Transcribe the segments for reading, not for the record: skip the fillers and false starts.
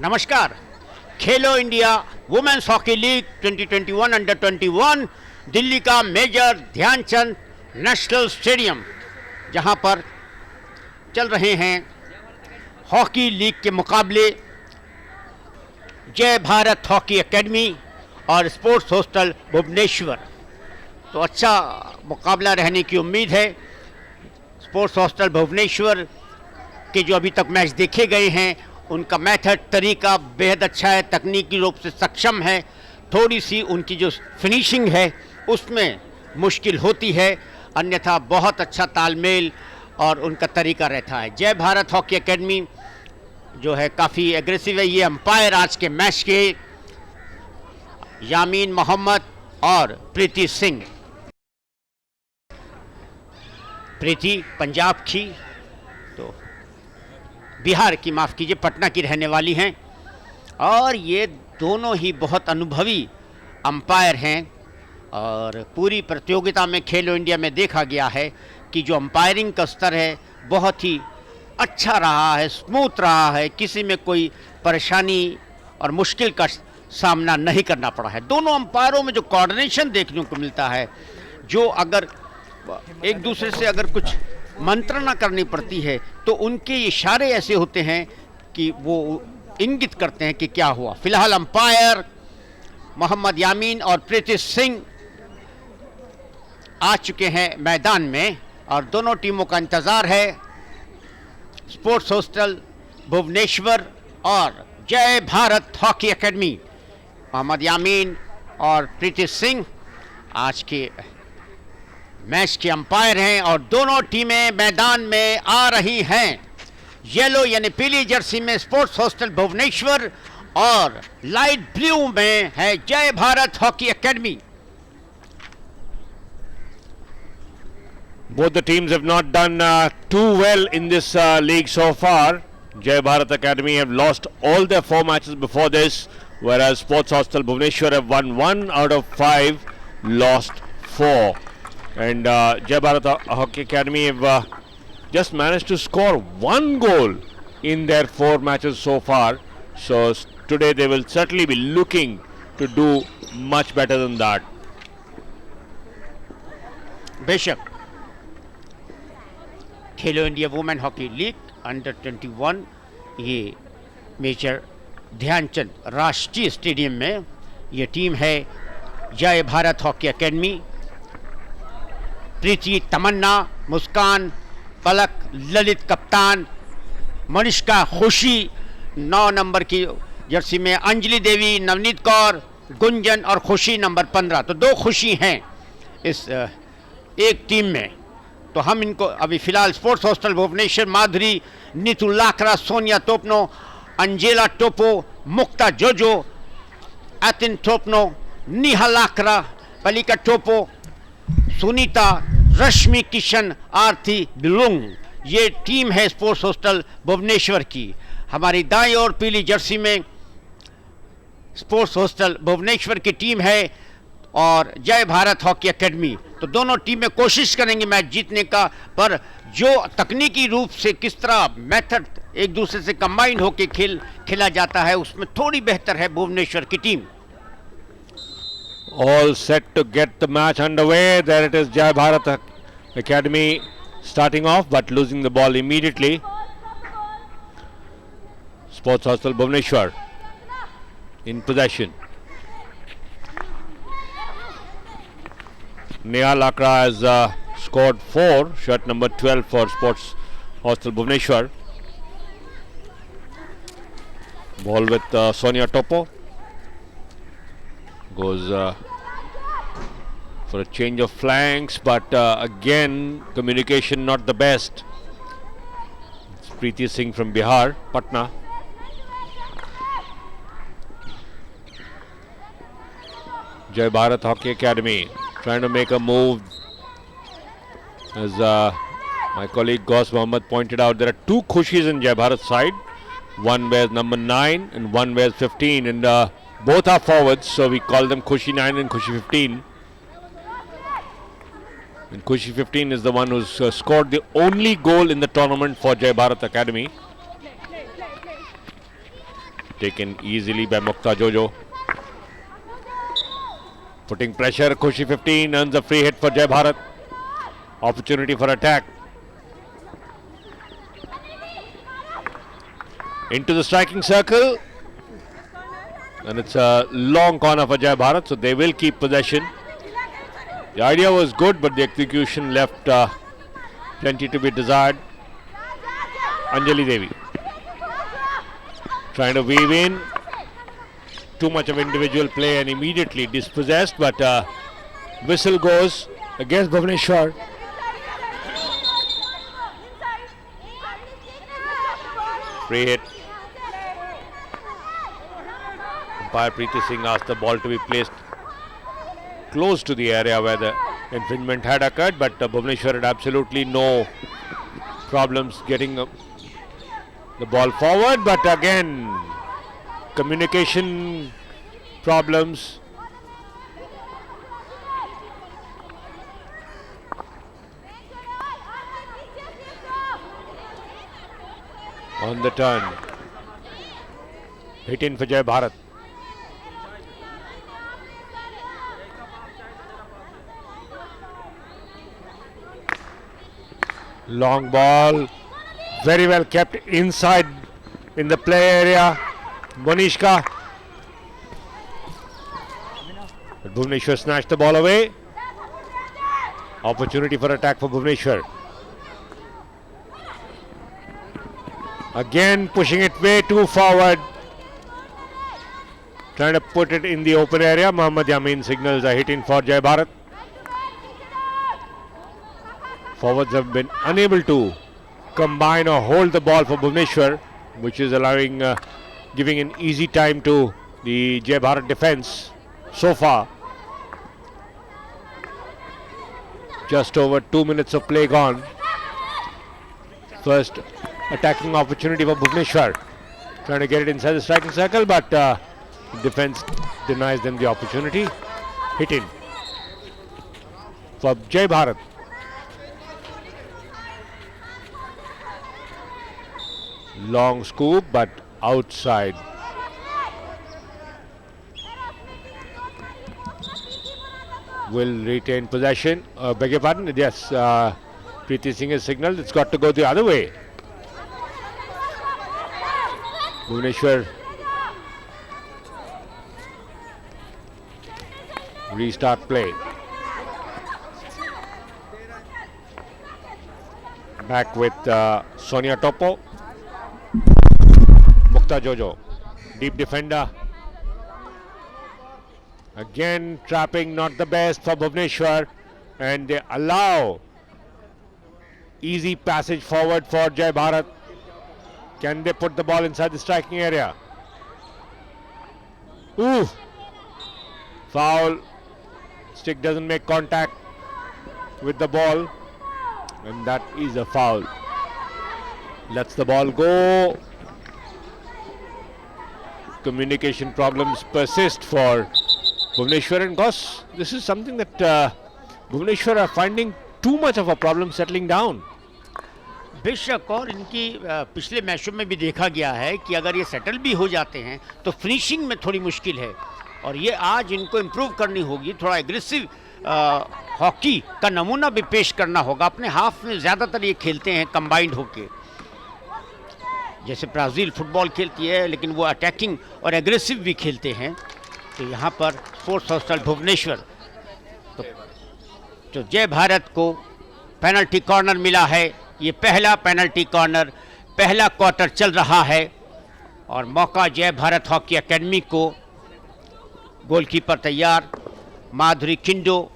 नमस्कार। खेलो India women's hockey league 2021 under 21 Delhi का मेजर ध्यानचंद नेशनल स्टेडियम, जहां पर चल रहे हैं हॉकी लीग के मुकाबले जय भारत हॉकी एकेडमी और स्पोर्ट्स हॉस्टल भुवनेश्वर। तो अच्छा मुकाबला रहने की उम्मीद है। स्पोर्ट्स हॉस्टल भुवनेश्वर के जो अभी तक मैच देखे गए हैं उनका मेथड तरीका बेहद अच्छा है, तकनीकी रूप से सक्षम है। थोड़ी सी उनकी जो फिनिशिंग है उसमें मुश्किल होती है, अन्यथा बहुत अच्छा तालमेल और उनका तरीका रहता है। जय भारत हॉकी एकेडमी जो है काफ़ी एग्रेसिव है। ये अंपायर आज के मैच के यामीन मोहम्मद और प्रीति सिंह। प्रीति पंजाब की, तो बिहार की, माफ़ कीजिए, पटना की रहने वाली हैं और ये दोनों ही बहुत अनुभवी अंपायर हैं। और पूरी प्रतियोगिता में खेलो इंडिया में देखा गया है कि जो अंपायरिंग का स्तर है बहुत ही अच्छा रहा है, स्मूथ रहा है, किसी में कोई परेशानी और मुश्किल का सामना नहीं करना पड़ा है। दोनों अंपायरों में जो कोऑर्डिनेशन देखने को मिलता है, जो अगर एक दूसरे से अगर कुछ मंत्रणा करनी पड़ती है तो उनके इशारे ऐसे होते हैं कि वो इंगित करते हैं कि क्या हुआ। फिलहाल अंपायर मोहम्मद यामीन और प्रीति सिंह आ चुके हैं मैदान में और दोनों टीमों का इंतज़ार है। स्पोर्ट्स हॉस्टल भुवनेश्वर और जय भारत हॉकी एकेडमी। मोहम्मद यामीन और प्रीति सिंह आज के मैच के अंपायर हैं और दोनों टीमें मैदान में आ रही हैं। येलो यानी पीली जर्सी में स्पोर्ट्स हॉस्टल भुवनेश्वर और लाइट ब्लू में है जय Bharat hockey academy. Both the teams have not done too well in this league so far. Jai Bharat Academy have lost all their 4 matches before this, whereas Sports Hostel Bhubaneswar have won 1 out of 5, lost 4. And Jai Bharat Hockey Academy have just managed to score 1 goal in their 4 matches so far. So today they will certainly be looking to do much better than that. बेशक खेलो India women hockey league under 21 ये major Dhyanchand राष्ट्रीय stadium में ये team है जय Bharat hockey academy. प्रीति, तमन्ना, मुस्कान, पलक, ललित कप्तान, मनिष्का, खुशी 9 number की जर्सी में, अंजलि देवी, नवनीत कौर, गुंजन और खुशी नंबर 15। तो 2 खुशी हैं इस एक टीम में। तो हम इनको अभी फ़िलहाल स्पोर्ट्स हॉस्टल भुवनेश्वर, माधुरी, नीतू लाकरा, सोनिया तोपनो, अंजेला टोपो, मुक्ता जोजो, एथिन टोपनो, निहा लाकरा, पलिका टोपो, सुनीता, रश्मि किशन, आरती बिलुंग, ये टीम है स्पोर्ट्स हॉस्टल भुवनेश्वर की। हमारी दाईं ओर पीली जर्सी में स्पोर्ट्स हॉस्टल भुवनेश्वर की टीम है और जय भारत हॉकी एकेडमी। तो दोनों टीमें कोशिश करेंगी मैच जीतने का, पर जो तकनीकी रूप से किस तरह मेथड एक दूसरे से कंबाइन होकर खेला जाता है उसमें थोड़ी बेहतर है भुवनेश्वर की team. All set to get the match underway. There it is, Jai Bharat Academy starting off but losing the ball immediately. Sports Hostel Bhubaneswar in possession. Neha Lakra has scored 4, shirt number 12 for Sports Hostel Bhubaneswar. Ball with Sonia Topo. Goes for a change of flanks, but again communication not the best. It's Preeti Singh from Bihar, Patna. Jai Bharat Hockey Academy trying to make a move. As my colleague Ghaus Mohammed pointed out, there are 2 Khushis in Jai Bharat side. One wears number 9 and one wears 15, and both are forwards, so we call them Khushi 9 and Khushi 15. And Khushi 15 is the one who's scored the only goal in the tournament for Jai Bharat Academy. taken easily by Mukta Jojo. Putting pressure, Khushi 15 earns a free hit for Jai Bharat. Opportunity for attack. Into the striking circle. And it's a long corner for Jai Bharat, so they will keep possession. The idea was good, but the execution left plenty to be desired. Anjali Devi trying to weave in. Too much of individual play and immediately dispossessed, but whistle goes against Bhubaneswar. Free hit. Umpire Preeti Singh asked the ball to be placed close to the area where the infringement had occurred, but Bhubaneswar had absolutely no problems getting the ball forward, but again communication problems. On the turn, hit in for Jai Bharat. Long ball, very well kept inside in the play area. Bonishka. But Bhubaneswar snatched the ball away. Opportunity for attack for Bhubaneswar. Again pushing it way too forward. Trying to put it in the open area. Mohammad Yamin signals a hit in for Jai Bharat. Forwards have been unable to combine or hold the ball for Bhubaneswar, which is allowing, giving an easy time to the Jai Bharat defense so far. Just over 2 minutes of play gone. First attacking opportunity for Bhubaneswar. Trying to get it inside the striking circle, but defense denies them the opportunity. Hit in for Jai Bharat. Long scoop, but outside. Will retain possession. Beg your pardon? Yes, Preeti Singh has signaled it's got to go the other way. Bhubaneswar restart play. Back with Sonia Topo. Mukta Jojo, deep defender. Again trapping not the best for Bhubaneswar, and they allow easy passage forward for Jai Bharat. Can they put the ball inside the striking area? Ooh! Foul. Stick doesn't make contact with the ball, and that is a foul. Lets the ball go. Communication problems persist for Bhubaneswar, and Goss, this is something that Bhubaneswar are finding too much of a problem settling down. बेशक, और इनकी पिछले मैचों में भी देखा गया है कि अगर ये सेटल भी हो जाते हैं तो फिनिशिंग में थोड़ी मुश्किल है, और ये आज इनको इम्प्रूव करनी होगी. थोड़ा एग्रेसिव हॉकी का नमूना भी पेश करना होगा. अपने हाफ में ज़्यादातर ये खेलते हैं कंबाइंड होके, जैसे ब्राज़ील फुटबॉल खेलती है, लेकिन वो अटैकिंग और एग्रेसिव भी खेलते हैं. तो यहाँ पर स्पोर्ट्स हॉस्टल भुवनेश्वर, तो जय भारत को पेनल्टी कॉर्नर मिला है. ये पहला पेनल्टी कॉर्नर, पहला क्वार्टर चल रहा है, और मौका जय भारत हॉकी एकेडमी को. गोलकीपर तैयार, माधुरी किंडो.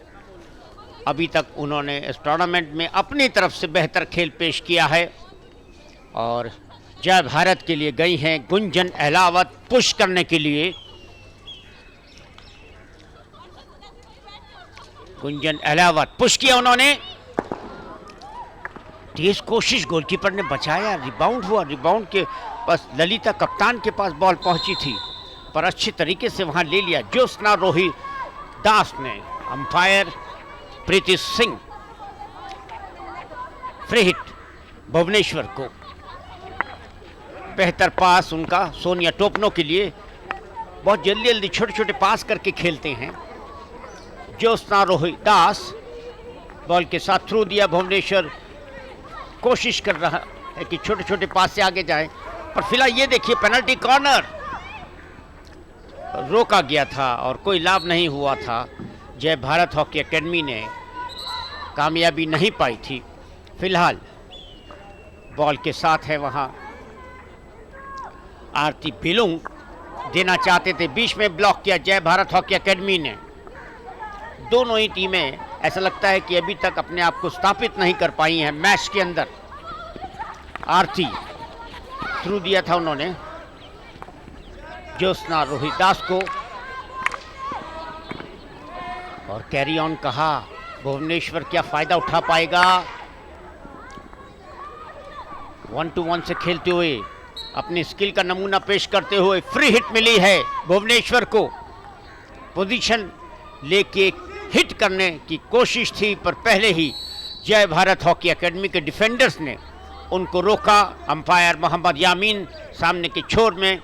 अभी तक उन्होंने इस टूर्नामेंट में अपनी तरफ से बेहतर खेल पेश किया है, और जय भारत के लिए गई हैं गुंजन अहलावत पुश करने के लिए. गुंजन अहलावत पुश किया उन्होंने. तेज कोशिश, गोलकीपर ने बचाया, रिबाउंड हुआ. रिबाउंड के पास ललिता कप्तान के पास बॉल पहुंची थी, पर अच्छी तरीके से वहां ले लिया ज्योत्सना रोहित दास ने. अंपायर प्रीति सिंह. फ्री हिट भुवनेश्वर को. बेहतर पास उनका सोनिया टोपनो के लिए। बहुत जल्दी जल्दी छोटे छोटे पास करके खेलते हैं। ज्योत्सना रोहिदास बॉल के साथ थ्रू दिया। भुवनेश्वर कोशिश कर रहा है कि छोटे छोटे पास से आगे जाए, पर फिलहाल ये देखिए पेनल्टी कॉर्नर रोका गया था और कोई लाभ नहीं हुआ था। जय भारत हॉकी एकेडमी ने कामयाबी नहीं पाई थी। फिलहाल बॉल के साथ है वहां आरती बिलुंग, देना चाहते थे, बीच में ब्लॉक किया जय भारत हॉकी एकेडमी ने। दोनों ही टीमें ऐसा लगता है कि अभी तक अपने आप को स्थापित नहीं कर पाई हैं मैच के अंदर। आरती थ्रू दिया था उन्होंने ज्योत्सना रोहिदास को और कैरी ऑन कहा। भुवनेश्वर क्या फायदा उठा पाएगा? 1-2-1 से खेलते हुए अपनी स्किल का नमूना पेश करते हुए फ्री हिट मिली है भुवनेश्वर को। पोजीशन लेके हिट करने की कोशिश थी, पर पहले ही जय भारत हॉकी एकेडमी के डिफेंडर्स ने उनको रोका। अंपायर मोहम्मद यामीन सामने के छोर में।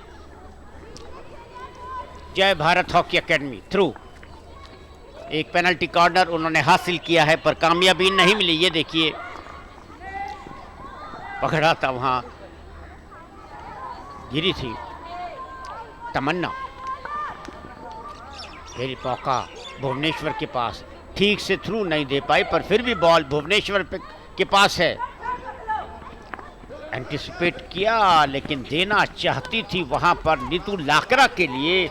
जय भारत हॉकी एकेडमी थ्रू। एक पेनल्टी कॉर्नर उन्होंने हासिल किया है, पर कामयाबी नहीं मिली। ये देखिए पकड़ा था, वहां गिरी थी तमन्ना। फिर मौका भुवनेश्वर के पास, ठीक से थ्रू नहीं दे पाई, पर फिर भी बॉल भुवनेश्वर के पास है। एंटिसिपेट किया लेकिन देना चाहती थी वहां पर नीतू लाकरा के लिए।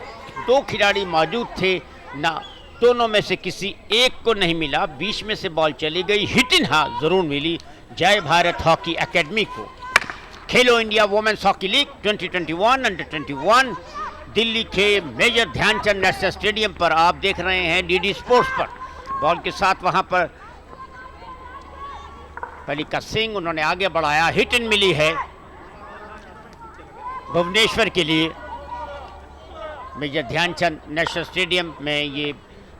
दो खिलाड़ी मौजूद थे ना, दोनों में से किसी एक को नहीं मिला। बीच में से बॉल चली गई। हिट इन हाँ जरूर मिली जय भारत हॉकी एकेडमी को। खेलो India women's hockey league 2021 under 21 Delhi के मेजर ध्यानचंद नेशनल स्टेडियम पर आप देख रहे हैं डीडी स्पोर्ट्स पर। बॉल के साथ वहां पर पलिका सिंह उन्होंने आगे बढ़ाया। हिट इन मिली है भुवनेश्वर के लिए। मेजर ध्यानचंद नेशनल स्टेडियम में ये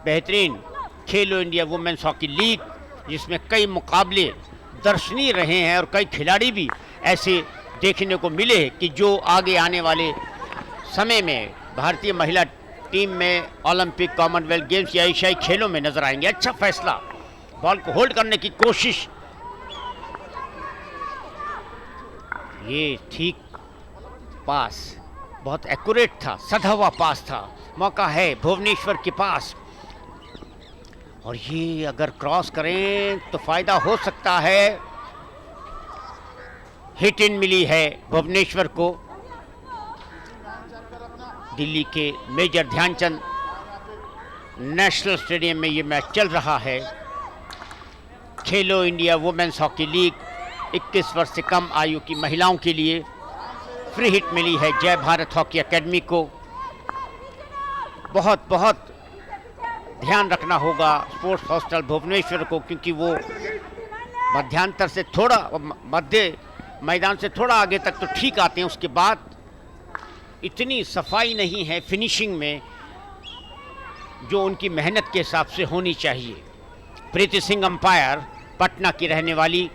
बेहतरीन खेलो इंडिया वुमेन्स हॉकी लीग, जिसमें कई मुकाबले दर्शनीय रहे हैं और कई खिलाड़ी भी ऐसे देखने को मिले कि जो आगे आने वाले समय में भारतीय महिला टीम में ओलंपिक, कॉमनवेल्थ गेम्स या एशियाई खेलों में नजर आएंगे। अच्छा फैसला, बॉल को होल्ड करने की कोशिश, ये ठीक पास बहुत एक्यूरेट था, सधा हुआ पास था। मौका है भुवनेश्वर के पास और ये अगर क्रॉस करें तो फायदा हो सकता है। हिट इन मिली है भुवनेश्वर को। दिल्ली के मेजर ध्यानचंद नेशनल स्टेडियम में ये मैच चल रहा है। खेलो इंडिया वुमेन्स हॉकी लीग 21 वर्ष से कम आयु की महिलाओं के लिए। फ्री हिट मिली है जय भारत हॉकी एकेडमी को। बहुत बहुत ध्यान रखना होगा स्पोर्ट्स हॉस्टल भुवनेश्वर को, क्योंकि वो मध्यांतर से थोड़ा मध्य मैदान से थोड़ा आगे तक तो ठीक आते हैं, उसके बाद इतनी सफाई नहीं है फिनिशिंग में जो उनकी मेहनत के हिसाब से होनी चाहिए। प्रीति सिंह अंपायर, पटना की रहने वाली।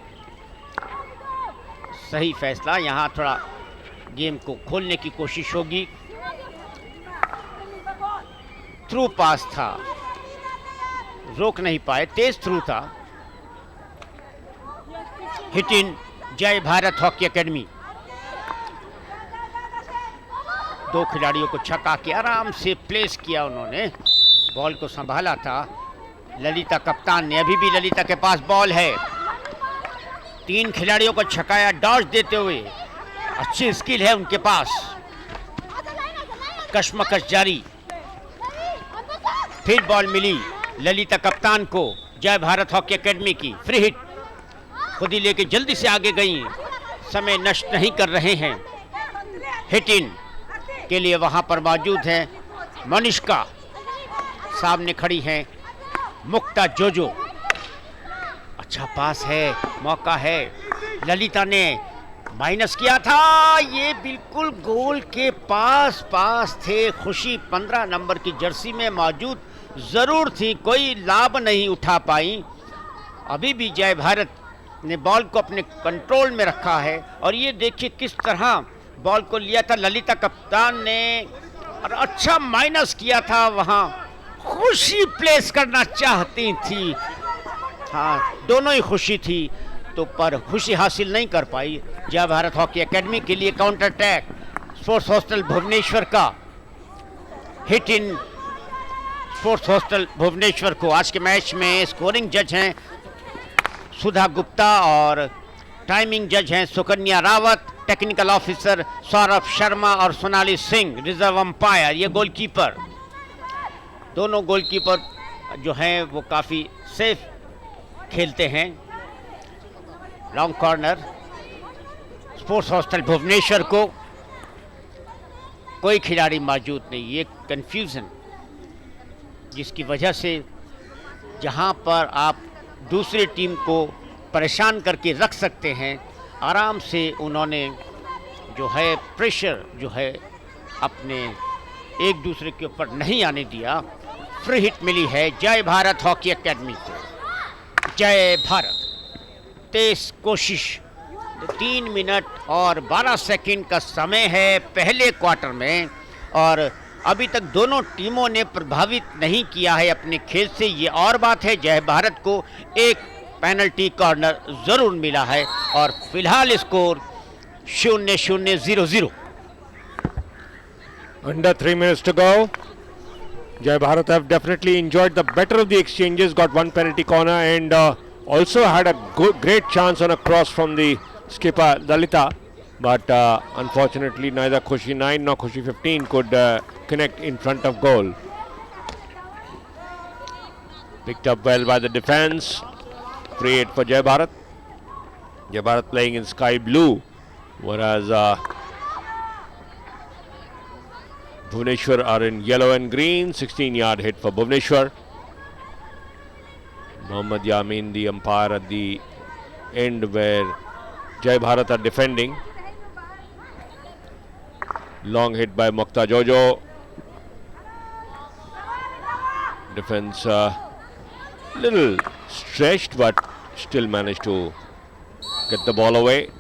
सही फैसला, यहाँ थोड़ा गेम को खोलने की कोशिश होगी। थ्रू पास था, रोक नहीं पाए, तेज थ्रू था। हिट इन जय भारत हॉकी एकेडमी। दो खिलाड़ियों को छका के आराम से प्लेस किया उन्होंने। बॉल को संभाला था ललिता कप्तान ने। अभी भी ललिता के पास बॉल है। तीन खिलाड़ियों को छकाया डॉज देते हुए। अच्छी स्किल है उनके पास। कशमकश जारी। फिर बॉल मिली ललिता कप्तान को जय भारत हॉकी एकेडमी की। फ्री हिट खुद ही लेके जल्दी से आगे गई, समय नष्ट नहीं कर रहे हैं। हिट इन के लिए वहां पर मौजूद है मनिष्का, सामने खड़ी हैं मुक्ता जोजो। अच्छा पास है, मौका है। ललिता ने माइनस किया था, ये बिल्कुल गोल के पास थे। खुशी 15 नंबर की जर्सी में मौजूद जरूर थी, कोई लाभ नहीं उठा पाई। अभी भी जय भारत ने बॉल को अपने कंट्रोल में रखा है और ये देखिए किस तरह बॉल को लिया था ललिता कप्तान ने और अच्छा माइनस किया था वहां। खुशी प्लेस करना चाहती थी, हाँ दोनों ही खुशी थी, तो पर खुशी हासिल नहीं कर पाई। जय भारत हॉकी एकेडमी के लिए counter attack sports hostel Bhubaneswar का hit in sports hostel Bhubaneswar को। आज के मैच में स्कोरिंग जज हैं सुधा गुप्ता और टाइमिंग जज हैं सुकन्या रावत, टेक्निकल ऑफिसर सौरभ शर्मा और सोनाली सिंह, रिजर्व अंपायर ये गोलकीपर। दोनों गोलकीपर जो हैं वो काफ़ी सेफ खेलते हैं। Long corner sports hostel Bhubaneswar को कोई खिलाड़ी मौजूद नहीं, ये कंफ्यूजन जिसकी वजह से जहां पर आप दूसरी टीम को परेशान करके रख सकते हैं, आराम से उन्होंने जो है प्रेशर जो है अपने एक दूसरे के ऊपर नहीं आने दिया। फ्री हिट मिली है जय भारत हॉकी एकेडमी को। जय भारत तेज कोशिश। 3 मिनट और 12 सेकंड का समय है पहले क्वार्टर में और अभी तक दोनों टीमों ने प्रभावित नहीं किया है अपने खेल से। ये और बात है जय भारत को एक पेनल्टी कॉर्नर जरूर मिला है और फिलहाल score 0-0-0-0। Under 3 minutes to go. Jai Bharat have definitely enjoyed the better of the exchanges, got one penalty corner and also had a great chance on a cross from the skipper Lalita, but unfortunately neither Khushi 9 nor Khushi 15 could connect in front of goal. Picked up well by the defense. Free hit for Jai Bharat. Jai Bharat playing in sky blue, whereas Bhubaneswar are in yellow and green. 16-yard hit for Bhubaneswar. Mohammad Yamin, the umpire at the end where Jai Bharat are defending. Long hit by Mokta Jojo. Defense little stretched but still managed to get the ball away.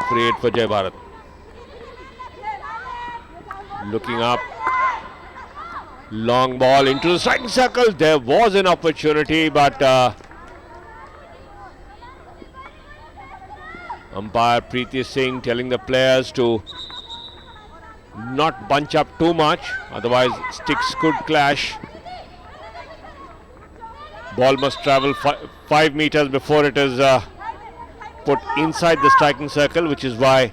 Free hit for Jai Bharat. Looking up. Long ball into the striking circle. There was an opportunity, but umpire Preeti Singh telling the players to not bunch up too much, otherwise sticks could clash. Ball must travel 5 meters before it is put inside the striking circle, which is why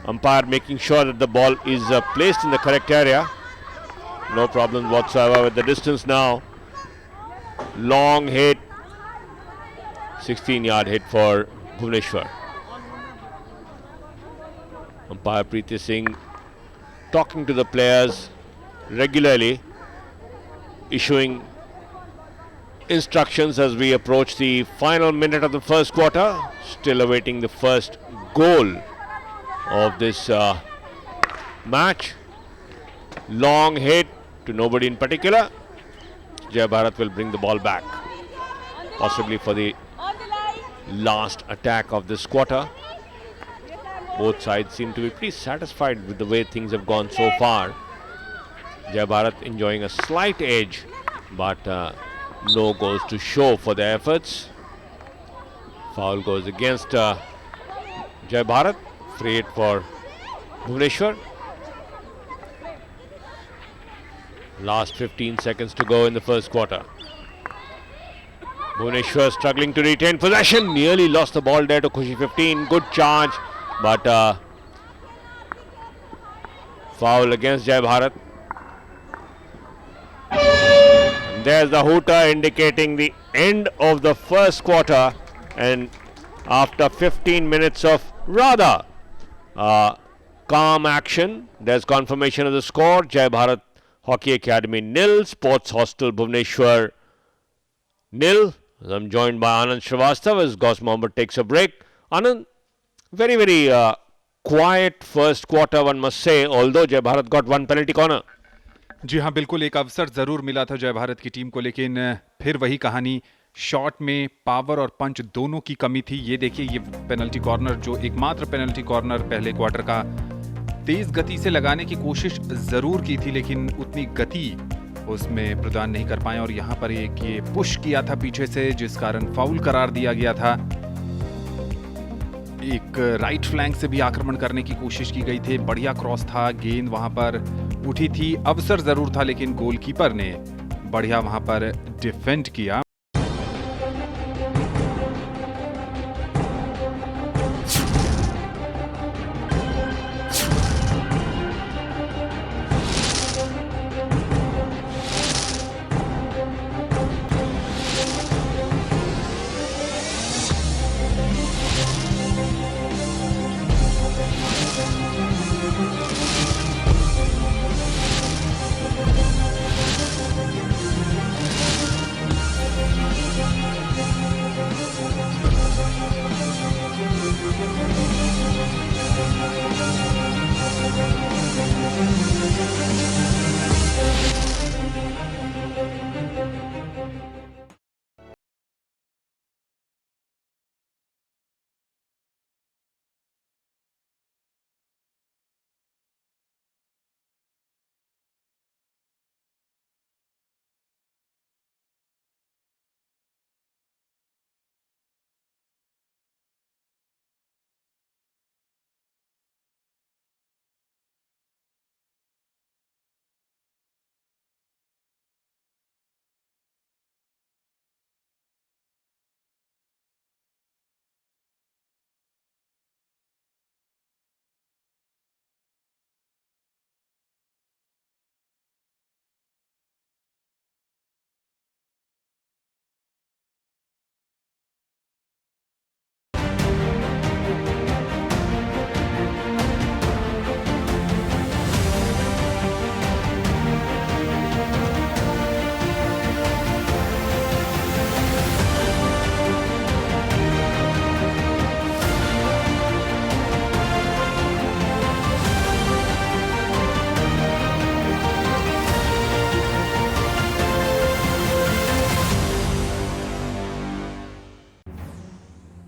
umpire making sure that the ball is placed in the correct area. No problem whatsoever with the distance now. Long hit, 16-yard hit for Bhubaneswar. Umpire Preeti Singh talking to the players regularly, issuing instructions as we approach the final minute of the first quarter. Still awaiting the first goal of this match. Long hit to nobody in particular. Jai Bharat will bring the ball back, possibly for the last attack of this quarter. Both sides seem to be pretty satisfied with the way things have gone so far. Jai Bharat enjoying a slight edge, but no goals to show for their efforts. Foul goes against Jai Bharat. Free hit for Bhubaneswar. Last 15 seconds to go in the first quarter. Bhubaneswar struggling to retain possession. Nearly lost the ball there to Khushi 15. Good charge, but foul against Jai Bharat. There's the hooter indicating the end of the first quarter, and after 15 minutes of rather calm action, there's confirmation of the score. Jai Bharat Hockey Academy 0, Sports Hostel Bhubaneswar 0. I'm joined by Anand Srivastav as Gauss Mohammed takes a break. Anand, very quiet first quarter, one must say, although Jai Bharat got one penalty corner. जी हाँ, बिल्कुल एक अवसर जरूर मिला था जय भारत की team को, लेकिन फिर वही कहानी शॉट में पावर और पंच दोनों की कमी थी। ये देखिए, ये पेनल्टी कॉर्नर, जो एकमात्र पेनल्टी कॉर्नर पहले क्वार्टर का, तेज गति से लगाने की कोशिश जरूर की थी, लेकिन उतनी गति उसमें प्रदान नहीं कर पाए। और यहाँ पर एक ये पुश किया था पीछे से, जिस कारण फाउल करार दिया गया था। एक राइट फ्लैंक से भी आक्रमण करने की कोशिश की गई थी, बढ़िया क्रॉस था, गेंद वहां पर उठी थी, अवसर जरूर था, लेकिन गोलकीपर ने बढ़िया वहां पर डिफेंड किया।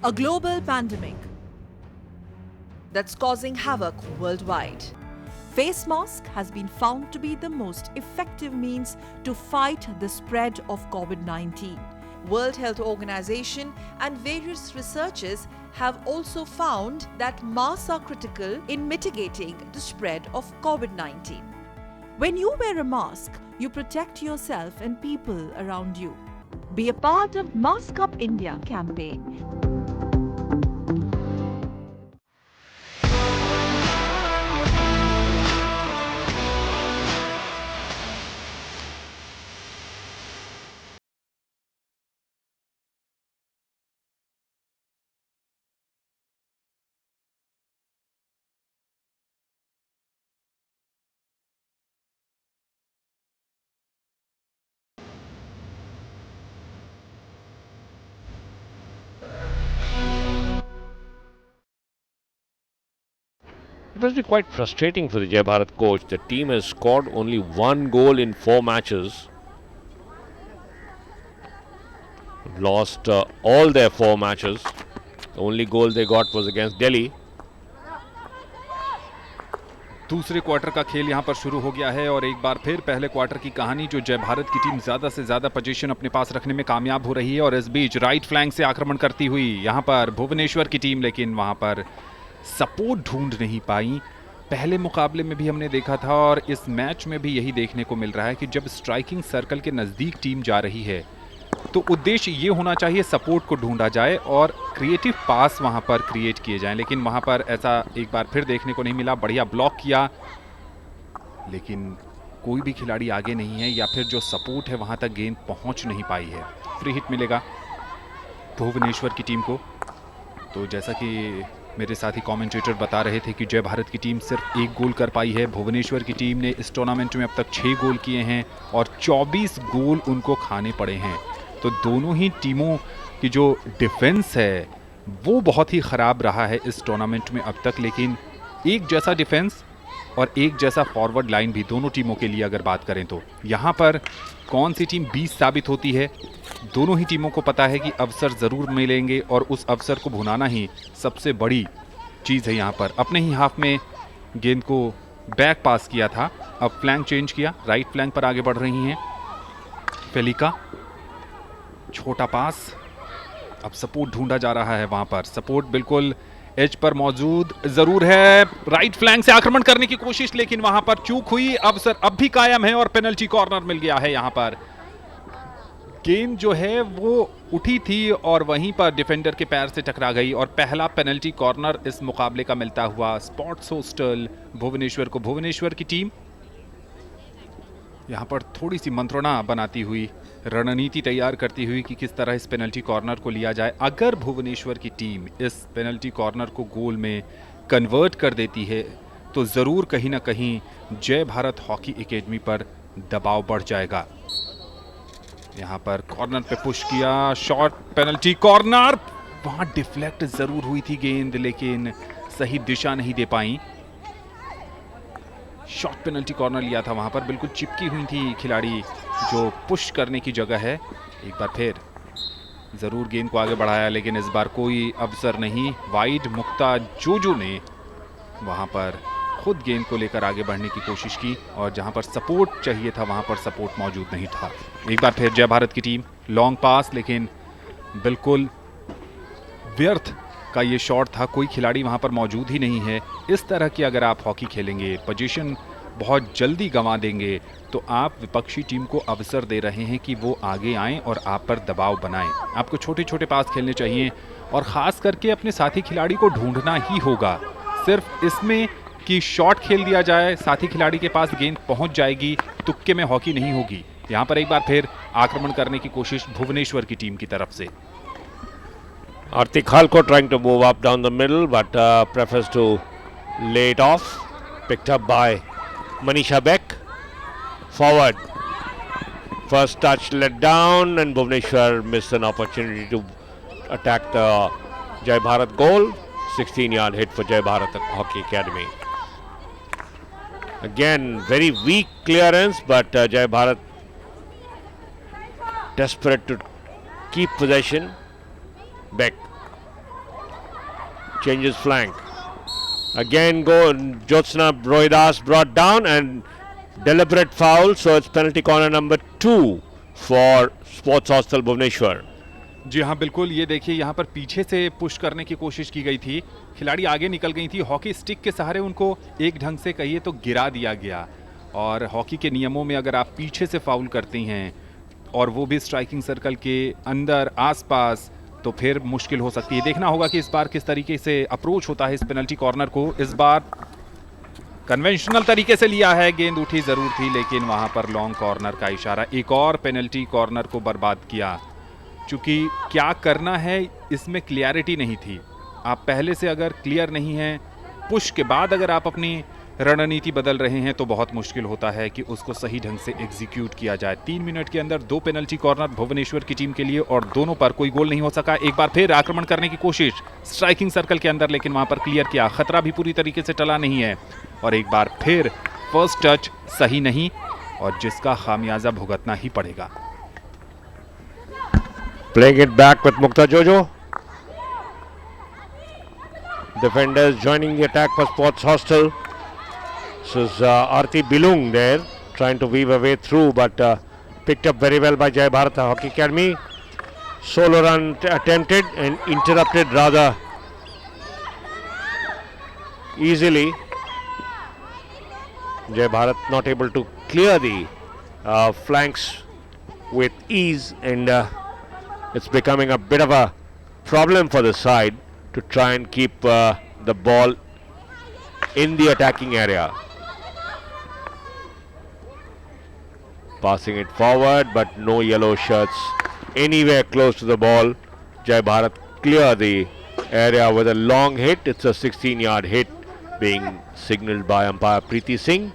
A global pandemic that's causing havoc worldwide. Face mask has been found to be the most effective means to fight the spread of COVID-19. World Health Organization and various researchers have also found that masks are critical in mitigating the spread of COVID-19. When you wear a mask, you protect yourself and people around you. Be a part of Mask Up India campaign. It must be quite frustrating for the Jai Bharat coach. The team has scored only 1 goal in 4 matches. Lost all their 4 matches. The only goal they got was against Delhi. दूसरे quarter का खेल यहां पर शुरू हो गया है और एक बार फिर पहले क्वार्टर की कहानी, जो जय भारत की टीम ज्यादा से ज्यादा पोजीशन अपने पास रखने में कामयाब हो रही है। और इस बीच राइट फ्लैंक से आक्रमण करती हुई यहां पर भुवनेश्वर की टीम, लेकिन वहां पर सपोर्ट ढूंढ नहीं पाई। पहले मुकाबले में भी हमने देखा था और इस मैच में भी यही देखने को मिल रहा है कि जब स्ट्राइकिंग सर्कल के नज़दीक टीम जा रही है तो उद्देश्य ये होना चाहिए सपोर्ट को ढूंढा जाए और क्रिएटिव पास वहां पर क्रिएट किए जाएं, लेकिन वहां पर ऐसा एक बार फिर देखने को नहीं मिला। बढ़िया ब्लॉक किया, लेकिन कोई भी खिलाड़ी आगे नहीं है या फिर जो सपोर्ट है वहां तक गेंद पहुंच नहीं पाई है। फ्री हिट मिलेगा भुवनेश्वर की टीम को। तो जैसा कि मेरे साथी कमेंटेटर बता रहे थे कि जय भारत की टीम सिर्फ 1 गोल कर पाई है, भुवनेश्वर की टीम ने इस टूर्नामेंट में अब तक 6 गोल किए हैं और 24 गोल उनको खाने पड़े हैं। तो दोनों ही टीमों की जो डिफेंस है वो बहुत ही ख़राब रहा है इस टूर्नामेंट में अब तक, लेकिन एक जैसा डिफेंस और एक जैसा फॉरवर्ड लाइन भी दोनों टीमों के लिए अगर बात करें तो यहाँ पर कौन सी टीम 20 साबित होती है, दोनों ही टीमों को पता है कि अवसर ज़रूर मिलेंगे और उस अवसर को भुनाना ही सबसे बड़ी चीज़ है। यहाँ पर अपने ही हाफ में गेंद को बैक पास किया था, अब फ्लैंक चेंज किया, राइट फ्लैंक पर आगे बढ़ रही हैं फेलिका। छोटा पास, अब सपोर्ट ढूंढा जा रहा है, वहां पर सपोर्ट बिल्कुल एज पर मौजूद जरूर है, राइट फ्लैंक से आक्रमण करने की कोशिश लेकिन वहां पर चूक हुई। अवसर अब भी कायम है और पेनल्टी कॉर्नर मिल गया है। यहां पर गेंद जो है वो उठी थी और वहीं पर डिफेंडर के पैर से टकरा गई और पहला पेनल्टी कॉर्नर इस मुकाबले का मिलता हुआ स्पोर्ट्स हॉस्टल भुवनेश्वर को। भुवनेश्वर की टीम यहां पर थोड़ी सी मंत्रणा बनाती हुई, रणनीति तैयार करती हुई कि किस तरह इस पेनल्टी कॉर्नर को लिया जाए। अगर भुवनेश्वर की टीम इस पेनल्टी कॉर्नर को गोल में कन्वर्ट कर देती है तो ज़रूर कहीं ना कहीं जय भारत हॉकी एकेडमी पर दबाव बढ़ जाएगा। यहां पर कॉर्नर पे पुश किया, शॉट पेनल्टी कॉर्नर, वहां डिफ्लेक्ट ज़रूर हुई थी गेंद लेकिन सही दिशा नहीं दे पाई। शॉट पेनल्टी कॉर्नर लिया था, वहां पर बिल्कुल चिपकी हुई थी खिलाड़ी जो पुश करने की जगह है। एक बार फिर जरूर गेंद को आगे बढ़ाया लेकिन इस बार कोई अवसर नहीं। वाइड मुक्ता जोजो ने वहां पर खुद गेंद को लेकर आगे बढ़ने की कोशिश की और जहां पर सपोर्ट चाहिए था वहां पर सपोर्ट मौजूद नहीं था। एक बार फिर जय भारत की टीम, लॉन्ग पास लेकिन बिल्कुल व्यर्थ का ये शॉट था, कोई खिलाड़ी वहां पर मौजूद ही नहीं है। इस तरह की अगर आप हॉकी खेलेंगे, पोजीशन बहुत जल्दी गंवा देंगे तो आप विपक्षी टीम को अवसर दे रहे हैं कि वो आगे आएं और आप पर दबाव बनाएं। आपको छोटे छोटे पास खेलने चाहिए और ख़ास करके अपने साथी खिलाड़ी को ढूंढना ही होगा। सिर्फ इसमें कि शॉट खेल दिया जाए, साथी खिलाड़ी के पास गेंद पहुंच जाएगी, तुक्के में हॉकी नहीं होगी। यहाँ पर एक बार फिर आक्रमण करने की कोशिश भुवनेश्वर की टीम की तरफ से। Arti Khalko trying to move up down the middle, but prefers to lay it off. Picked up by Manisha Beck. Forward. First touch let down, and Bhubaneswar missed an opportunity to attack the Jai Bharat goal. 16-yard hit for Jai Bharat Hockey Academy. Again, very weak clearance, but Jai Bharat desperate to keep possession. Beck changes flank. Again go Jyotsna Rohidas brought down and deliberate foul, so it's penalty corner number 2 for Sports Hostel Bhubaneswar. जी हाँ बिल्कुल, ये देखिए यहाँ पर पीछे से push करने की कोशिश की गई थी, खिलाड़ी आगे निकल गई थी, हॉकी स्टिक के सहारे उनको एक ढंग से कहिए तो गिरा दिया गया। और हॉकी के नियमों में अगर आप पीछे से फाउल करती हैं और वो भी स्ट्राइकिंग सर्कल के अंदर आसपास, तो फिर मुश्किल हो सकती है। देखना होगा कि इस बार किस तरीके से अप्रोच होता है इस पेनल्टी कॉर्नर को। इस बार कन्वेंशनल तरीके से लिया है, गेंद उठी जरूर थी लेकिन वहां पर लॉन्ग कॉर्नर का इशारा, एक और पेनल्टी कॉर्नर को बर्बाद किया। चूंकि क्या करना है इसमें क्लियरिटी नहीं थी। आप पहले से अगर क्लियर नहीं है, पुश के बाद अगर आप अपनी रणनीति बदल रहे हैं तो बहुत मुश्किल होता है कि उसको सही ढंग से एग्जीक्यूट किया जाए। 3 मिनट के अंदर 2 पेनल्टी कॉर्नर भुवनेश्वर की टीम के लिए और दोनों पर कोई गोल नहीं हो सका। एक बार फिर आक्रमण करने की कोशिश स्ट्राइकिंग सर्कल के अंदर, लेकिन वहां पर क्लियर किया, खतरा भी पूरी तरीके से टला नहीं है। और एक बार फिर फर्स्ट टच सही नहीं और जिसका खामियाजा भुगतना ही पड़ेगा। Playing it back with Mukta Jojo. Defenders joining the attack for Sports Hostel. This is Arti Bilung there, trying to weave a way through, but picked up very well by Jai Bharat Hockey Academy. Solo run attempted and interrupted rather easily. Jai Bharat not able to clear the flanks with ease, and it's becoming a bit of a problem for the side to try and keep the ball in the attacking area. Passing it forward, but no yellow shirts anywhere close to the ball. Jai Bharat clear the area with a long hit. It's a 16-yard hit being signaled by umpire Preeti Singh.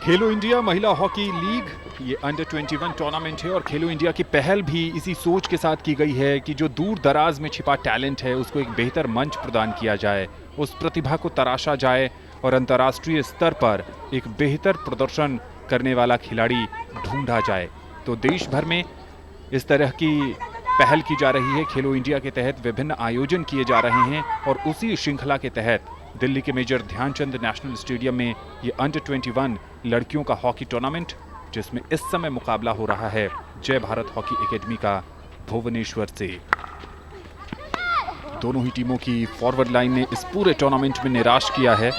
Khelo India महिला hockey league ये under 21 tournament है और खेलो India की पहल भी इसी सोच के साथ की गई है कि जो दूर दराज में छिपा टैलेंट है उसको एक बेहतर मंच प्रदान किया जाए उस प्रतिभा को तराशा जाए और अंतर्राष्ट्रीय स्तर पर एक बेहतर प्रदर्शन करने वाला खिलाड़ी ढूंढा जाए। तो देश भर में इस तरह की पहल की जा रही है। खेलो इंडिया के तहत विभिन्न आयोजन किए जा रहे हैं और उसी श्रृंखला के तहत दिल्ली के मेजर ध्यानचंद नेशनल स्टेडियम में ये अंडर 21 लड़कियों का हॉकी टूर्नामेंट, जिसमें इस समय मुकाबला हो रहा है जय भारत हॉकी एकेडमी का भुवनेश्वर से। दोनों ही टीमों की फॉरवर्ड लाइन ने इस पूरे टूर्नामेंट में निराश किया है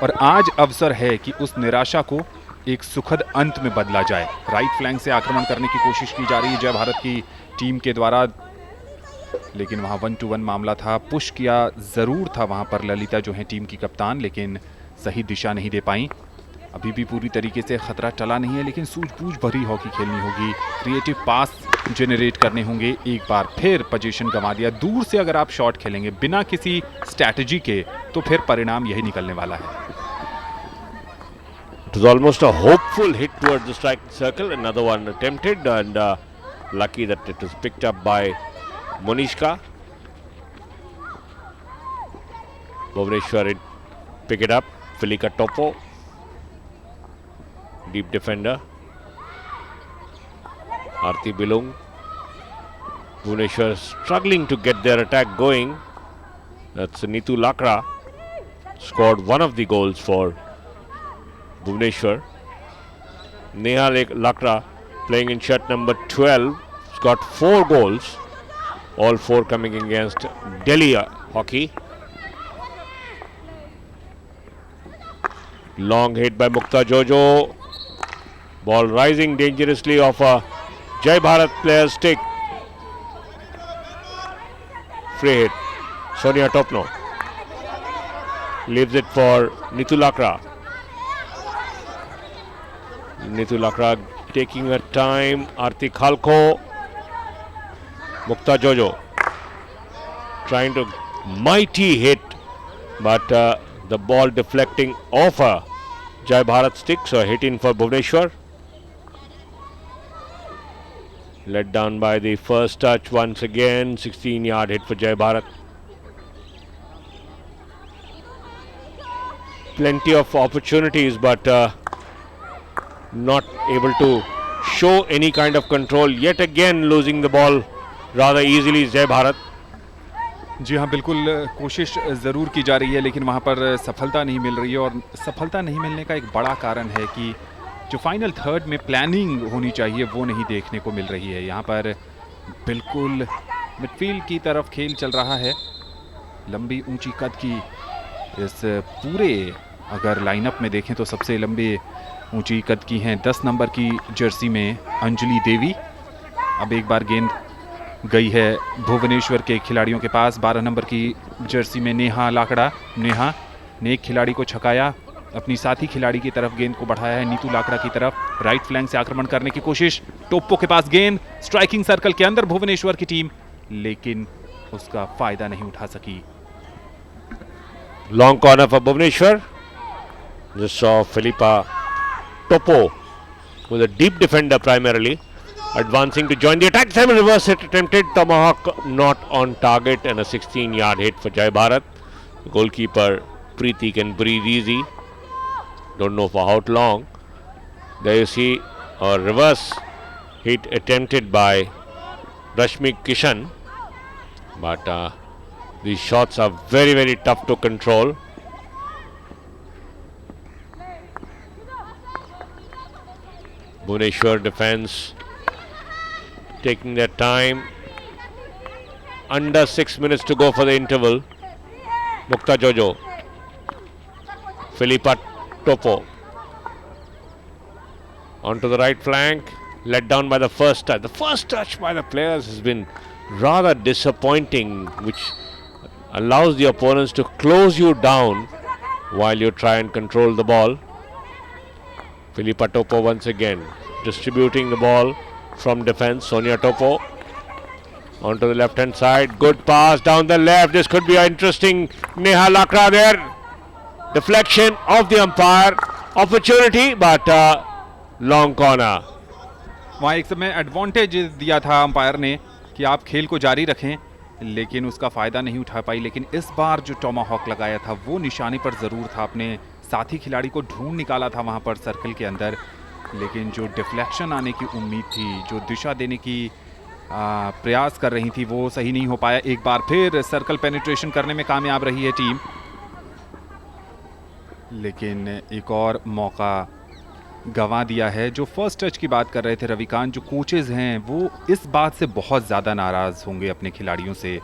और आज अवसर है कि उस निराशा को एक सुखद अंत में बदला जाए। राइट फ्लैंक से आक्रमण करने की कोशिश की जा रही है जय भारत की टीम के द्वारा, लेकिन वहां 1-1 मामला था। पुश किया जरूर था वहां पर ललिता जो है टीम की कप्तान, लेकिन सही दिशा नहीं दे पाई। अभी भी पूरी तरीके से खतरा टला नहीं है, लेकिन सूझबूझ भरी हॉकी खेलनी होगी, क्रिएटिव पास जनरेट करने होंगे। एक बार फिर पोजीशन गंवा दिया। दूर से अगर आप शॉट खेलेंगे बिना किसी स्ट्रैटेजी के तो फिर परिणाम यही निकलने वाला है। It was almost a hopeful hit towards the striking circle. Another one attempted, and lucky that it was picked up by Monishka. Bhuvaneshwar pick it up. Filika Topo, deep defender. Aarti Bilung. Bhuvaneshwar struggling to get their attack going. That's Neetu Lakra. Scored one of the goals for Bhuvaneshwar. Neha Lakra playing in shirt number 12 has got 4 goals, all 4 coming against Delhi Hockey. Long hit by Mukta Jojo, ball rising dangerously off a Jai Bharat player's stick. Free hit. Sonia Topno leaves it for Neetu Lakra. Neetu Lakra taking her time. Aarti Khalko. Mukta Jojo trying to mighty hit, but the ball deflecting off a Jai Bharat stick, so a hit in for Bhuvaneshwar. Let down by the first touch once again. 16-yard hit for Jai Bharat. Plenty of opportunities, but not able to show any kind of control. Yet again losing the ball rather easily Jai Bharat. जी हाँ, बिल्कुल कोशिश ज़रूर की जा रही है, लेकिन वहाँ पर सफलता नहीं मिल रही है। और सफलता नहीं मिलने का एक बड़ा कारण है कि जो फाइनल थर्ड में प्लानिंग होनी चाहिए वो नहीं देखने को मिल रही है। यहाँ पर बिल्कुल मिडफील्ड की तरफ खेल चल रहा है। लंबी ऊंची कद की इस पूरे अगर लाइनअप में देखें तो सबसे लंबी ऊंची कद की हैं 10 नंबर की जर्सी में अंजलि देवी। अब एक बार गेंद गई है भुवनेश्वर के खिलाड़ियों के पास। 12 नंबर की जर्सी में नेहा लाकड़ा। नेहा ने एक खिलाड़ी को छकाया, अपनी साथी खिलाड़ी की तरफ गेंद को बढ़ाया है नीतू लाकड़ा की तरफ। राइट फ्लैंक से आक्रमण करने की कोशिश, टोप्पो के पास गेंद, स्ट्राइकिंग सर्कल के अंदर भुवनेश्वर की टीम, लेकिन उसका फायदा नहीं उठा सकी। Long corner for Bhuvaneshwar. Just saw Filipa Topo, who is a deep defender primarily, advancing to join the attack. Simon reverse hit attempted. Tomahawk not on target, and a 16-yard hit for Jai Bharat. The goalkeeper Preeti can breathe easy. Don't know for how long. There you see a reverse hit attempted by Rashmi Kishan, but these shots are very, very tough to control. Bhuvaneshwar defense taking their time. Under 6 minutes to go for the interval. Mukta Jojo, Filipa Topo onto the right flank. Let down by the first touch. The first touch by the players has been rather disappointing, which allows the opponents to close you down while you try and control the ball. Filipa Topo once again distributing the ball from defense. Sonia Topo onto the left hand side. Good pass down the left. This could be interesting. Neha Lakra there. Deflection of the umpire. Opportunity, but long corner. वहाँ एक समय advantage दिया था umpire ने कि आप खेल को जारी रखें, लेकिन उसका फ़ायदा नहीं उठा पाई। लेकिन इस बार जो टॉमाहॉक लगाया था वो निशाने पर ज़रूर था, अपने साथी खिलाड़ी को ढूंढ निकाला था वहाँ पर सर्कल के अंदर, लेकिन जो डिफ्लेक्शन आने की उम्मीद थी, जो दिशा देने की प्रयास कर रही थी, वो सही नहीं हो पाया। एक बार फिर सर्कल पेनिट्रेशन करने में कामयाब रही है टीम, लेकिन एक और मौका गंवा दिया है। जो फर्स्ट टच की बात कर रहे थे रविकांत, जो कोचेस हैं वो इस बात से बहुत ज़्यादा नाराज़ होंगे अपने खिलाड़ियों से।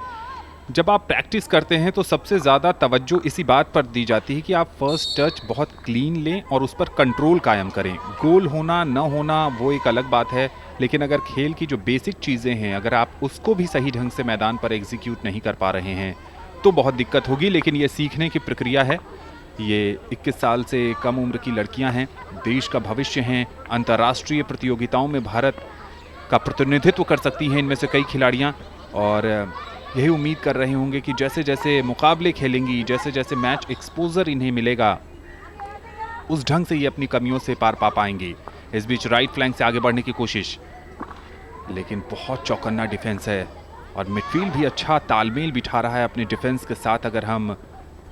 जब आप प्रैक्टिस करते हैं तो सबसे ज़्यादा तवज्जो इसी बात पर दी जाती है कि आप फर्स्ट टच बहुत क्लीन लें और उस पर कंट्रोल कायम करें। गोल होना न होना वो एक अलग बात है, लेकिन अगर खेल की जो बेसिक चीज़ें हैं अगर आप उसको भी सही ढंग से मैदान पर एग्जीक्यूट नहीं कर पा रहे हैं तो बहुत दिक्कत होगी। लेकिन ये सीखने की प्रक्रिया है। ये 21 साल से कम उम्र की लड़कियां हैं, देश का भविष्य हैं, अंतर्राष्ट्रीय प्रतियोगिताओं में भारत का प्रतिनिधित्व कर सकती हैं इनमें से कई खिलाड़ियां, और यही उम्मीद कर रहे होंगे कि जैसे जैसे मुकाबले खेलेंगी, जैसे जैसे मैच एक्सपोजर इन्हें मिलेगा, उस ढंग से ये अपनी कमियों से पार पा पाएंगी। इस बीच राइट फ्लैंक से आगे बढ़ने की कोशिश, लेकिन बहुत चौकन्ना डिफेंस है और मिडफील्ड भी अच्छा तालमेल बिठा रहा है अपने डिफेंस के साथ। अगर हम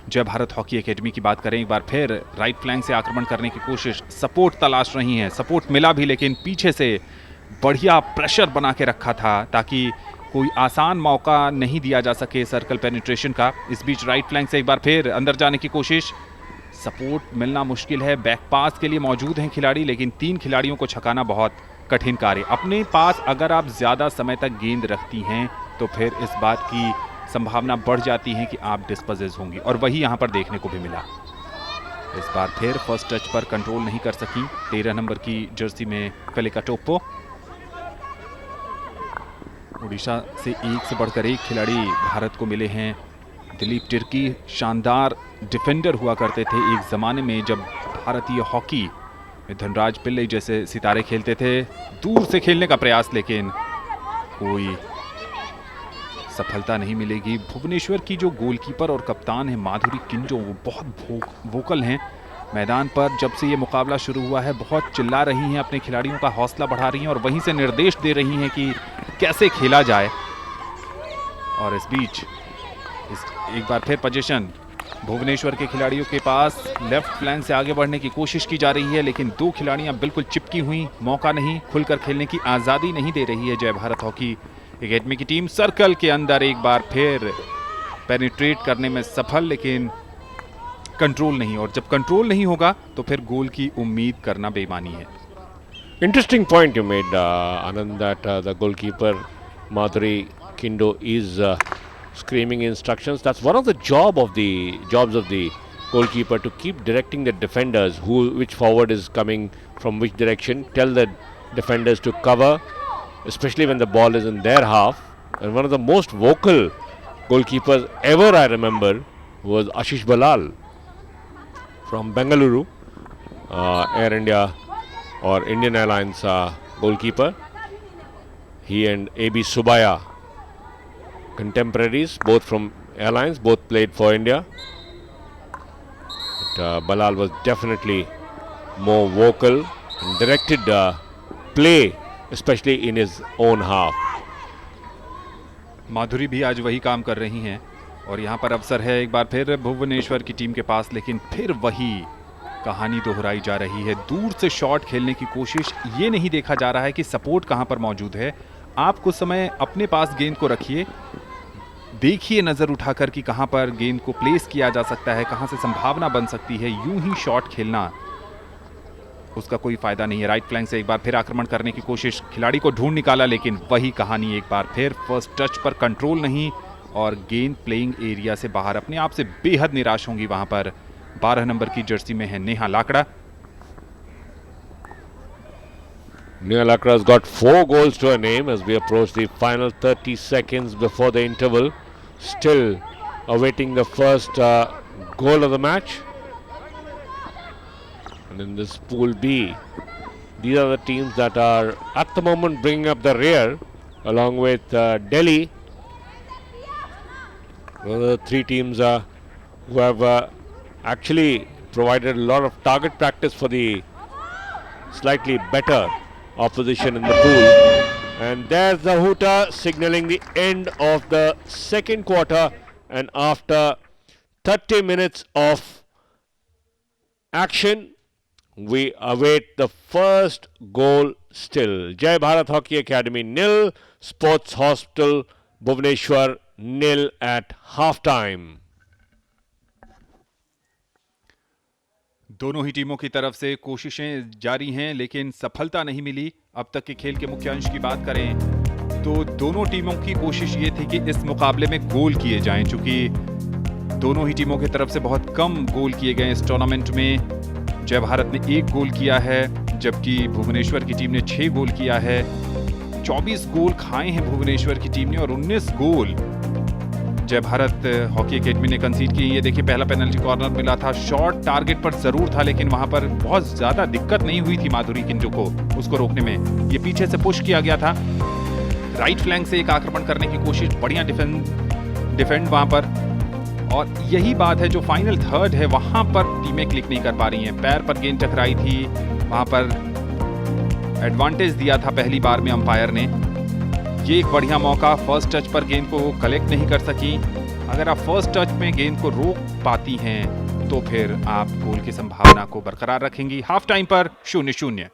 जय भारत हॉकी एकेडमी की बात करें, एक बार फिर राइट फ्लैंक से आक्रमण करने की कोशिश, सपोर्ट तलाश रही हैं, सपोर्ट मिला भी, लेकिन पीछे से बढ़िया प्रेशर बना के रखा था ताकि कोई आसान मौका नहीं दिया जा सके सर्कल पेनिट्रेशन का। इस बीच राइट फ्लैंक से एक बार फिर अंदर जाने की कोशिश, सपोर्ट मिलना मुश्किल है, बैक पास के लिए मौजूद हैं खिलाड़ी, लेकिन 3 खिलाड़ियों को छकाना बहुत कठिन कार्य। अपने पास अगर आप ज़्यादा समय तक गेंद रखती हैं तो फिर इस बात की संभावना बढ़ जाती है कि आप डिस्पोजेस होंगी, और वही यहाँ पर देखने को भी मिला। इस बार फिर फर्स्ट टच पर कंट्रोल नहीं कर सकी 13 नंबर की जर्सी में फेलिका टोप्पो। उड़ीसा से एक से बढ़कर एक खिलाड़ी भारत को मिले हैं। दिलीप तिर्की शानदार डिफेंडर हुआ करते थे एक ज़माने में जब भारतीय हॉकी में धनराज पिल्ले जैसे सितारे खेलते थे। दूर से खेलने का प्रयास, लेकिन कोई सफलता नहीं मिलेगी। भुवनेश्वर की जो गोलकीपर और कप्तान है माधुरी किंजो, वो बहुत वोकल हैं मैदान पर। जब से ये मुकाबला शुरू हुआ है बहुत चिल्ला रही हैं, अपने खिलाड़ियों का हौसला बढ़ा रही हैं और वहीं से निर्देश दे रही हैं कि कैसे खेला जाए। और इस बीच एक बार फिर पोजीशन भुवनेश्वर के खिलाड़ियों के पास, लेफ्ट फ्लैंक से आगे बढ़ने की कोशिश की जा रही है, लेकिन 2 खिलाड़ियां बिल्कुल चिपकी हुई, मौका नहीं, खुलकर खेलने की आज़ादी नहीं दे रही है जय भारत हॉकी एकेडमी की टीम। सर्कल के अंदर एक बार फिर पेनिट्रेट करने में सफल, लेकिन कंट्रोल नहीं, और जब कंट्रोल नहीं होगा तो फिर गोल की उम्मीद करना बेईमानी है। Interesting point you made, Anand, that the goalkeeper Madhuri Kindo is screaming instructions. That's one of the jobs of the goalkeeper, to keep directing the defenders which forward is coming from which direction. Tell the defenders to cover, especially when the ball is in their half. And one of the most vocal goalkeepers ever I remember was Ashish Balal from Bengaluru, Air India or Indian Airlines goalkeeper. He and A.B. Subaya, contemporaries, both from airlines, both played for India. But Balal was definitely more vocal and directed play, especially in his own half. माधुरी भी आज वही काम कर रही हैं, और यहाँ पर अवसर है एक बार फिर भुवनेश्वर की टीम के पास, लेकिन फिर वही कहानी दोहराई जा रही है। दूर से शॉट खेलने की कोशिश, ये नहीं देखा जा रहा है कि सपोर्ट कहाँ पर मौजूद है। आप कुछ समय अपने पास गेंद को रखिए, देखिए नज़र उठाकर कि कहाँ पर गेंद को प्लेस किया जा सकता है, कहाँ से संभावना बन सकती है। यूं ही शॉट खेलना, उसका कोई फायदा नहीं है। राइट फ्लैंक से एक बार फिर आक्रमण करने की कोशिश, खिलाड़ी को ढूंढ निकाला, लेकिन वही कहानी एक बार फिर, फर्स्ट टच पर कंट्रोल नहीं और गेंद प्लेइंग एरिया से बाहर। अपने आप से बेहद निराश होंगी वहां पर। 12 नंबर की जर्सी में है Neha Lakra. Neha Lakra has got 4 goals to her name as we approach the final 30 seconds before the interval. Still awaiting the first goal of the match. And in this Pool B, these are the teams that are at the moment bringing up the rear, along with Delhi. Those are the 3 teams who have actually provided a lot of target practice for the slightly better opposition in the pool. And there's the hooter signaling the end of the second quarter, and after 30 minutes of action, we await the first goal still. Jai Bharat Hockey Academy nil, Sports Hospital Bhubaneswar nil at half time. दोनों ही टीमों की तरफ से कोशिशें जारी हैं, लेकिन सफलता नहीं मिली। अब तक के खेल के मुख्य अंश की बात करें तो दोनों टीमों की कोशिश ये थी कि इस मुकाबले में गोल किए जाएं, चूंकि दोनों ही टीमों की तरफ से बहुत कम गोल किए गए इस टूर्नामेंट में। जय भारत ने 1 गोल किया है, जबकि भुवनेश्वर की टीम ने 6 गोल किया है। 24 गोल खाए हैं भुवनेश्वर की टीम ने और 19 गोल जय भारत हॉकी एकेडमी ने कंसीड की। ये देखिए, पहला पेनल्टी कॉर्नर मिला था, शॉट टारगेट पर जरूर था, लेकिन वहां पर बहुत ज्यादा दिक्कत नहीं हुई थी माधुरी किंजो को उसको रोकने में। ये पीछे से पुश किया गया था, राइट फ्लैंक से एक आक्रमण करने की कोशिश, बढ़िया डिफेंड वहां पर। और यही बात है, जो फाइनल थर्ड है वहां पर टीमें क्लिक नहीं कर पा रही हैं। पैर पर गेंद टकराई थी, वहां पर एडवांटेज दिया था पहली बार में अंपायर ने। ये एक बढ़िया मौका, फर्स्ट टच पर गेंद को कलेक्ट नहीं कर सकी। अगर आप फर्स्ट टच में गेंद को रोक पाती हैं तो फिर आप गोल की संभावना को बरकरार रखेंगी। हाफ टाइम पर 0-0।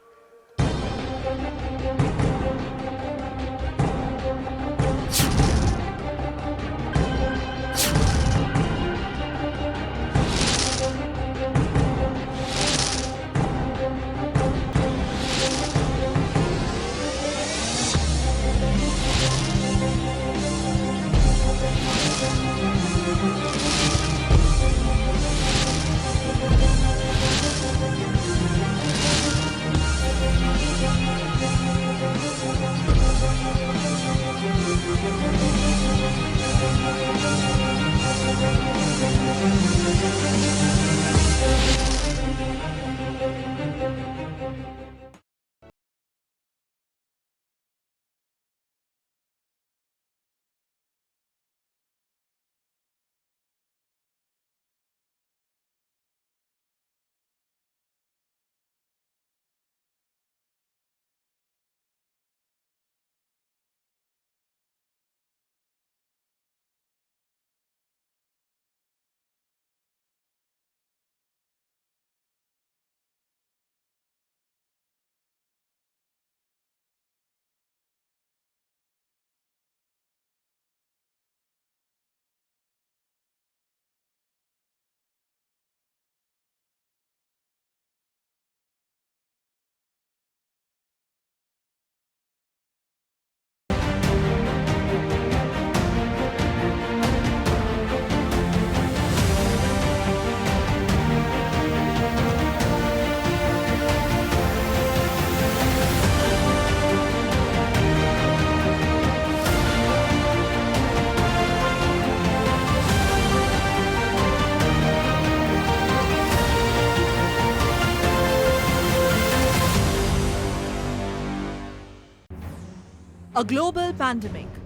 A global pandemic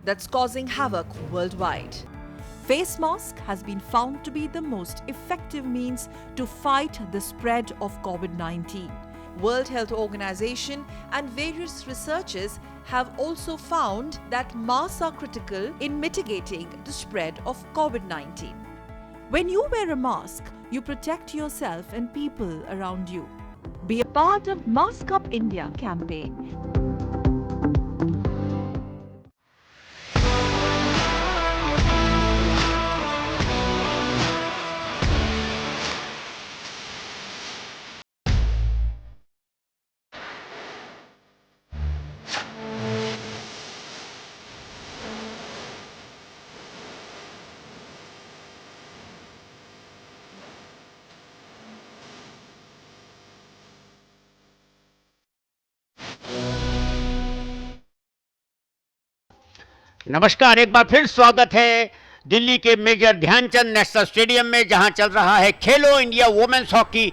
that's causing havoc worldwide. Face mask has been found to be the most effective means to fight the spread of COVID-19. World Health Organization and various researchers have also found that masks are critical in mitigating the spread of COVID-19. When you wear a mask, you protect yourself and people around you. Be a part of Mask Up India campaign. नमस्कार, एक बार फिर स्वागत है दिल्ली के major Dhyan Chand national stadium में, जहां चल रहा है खेलो India women's hockey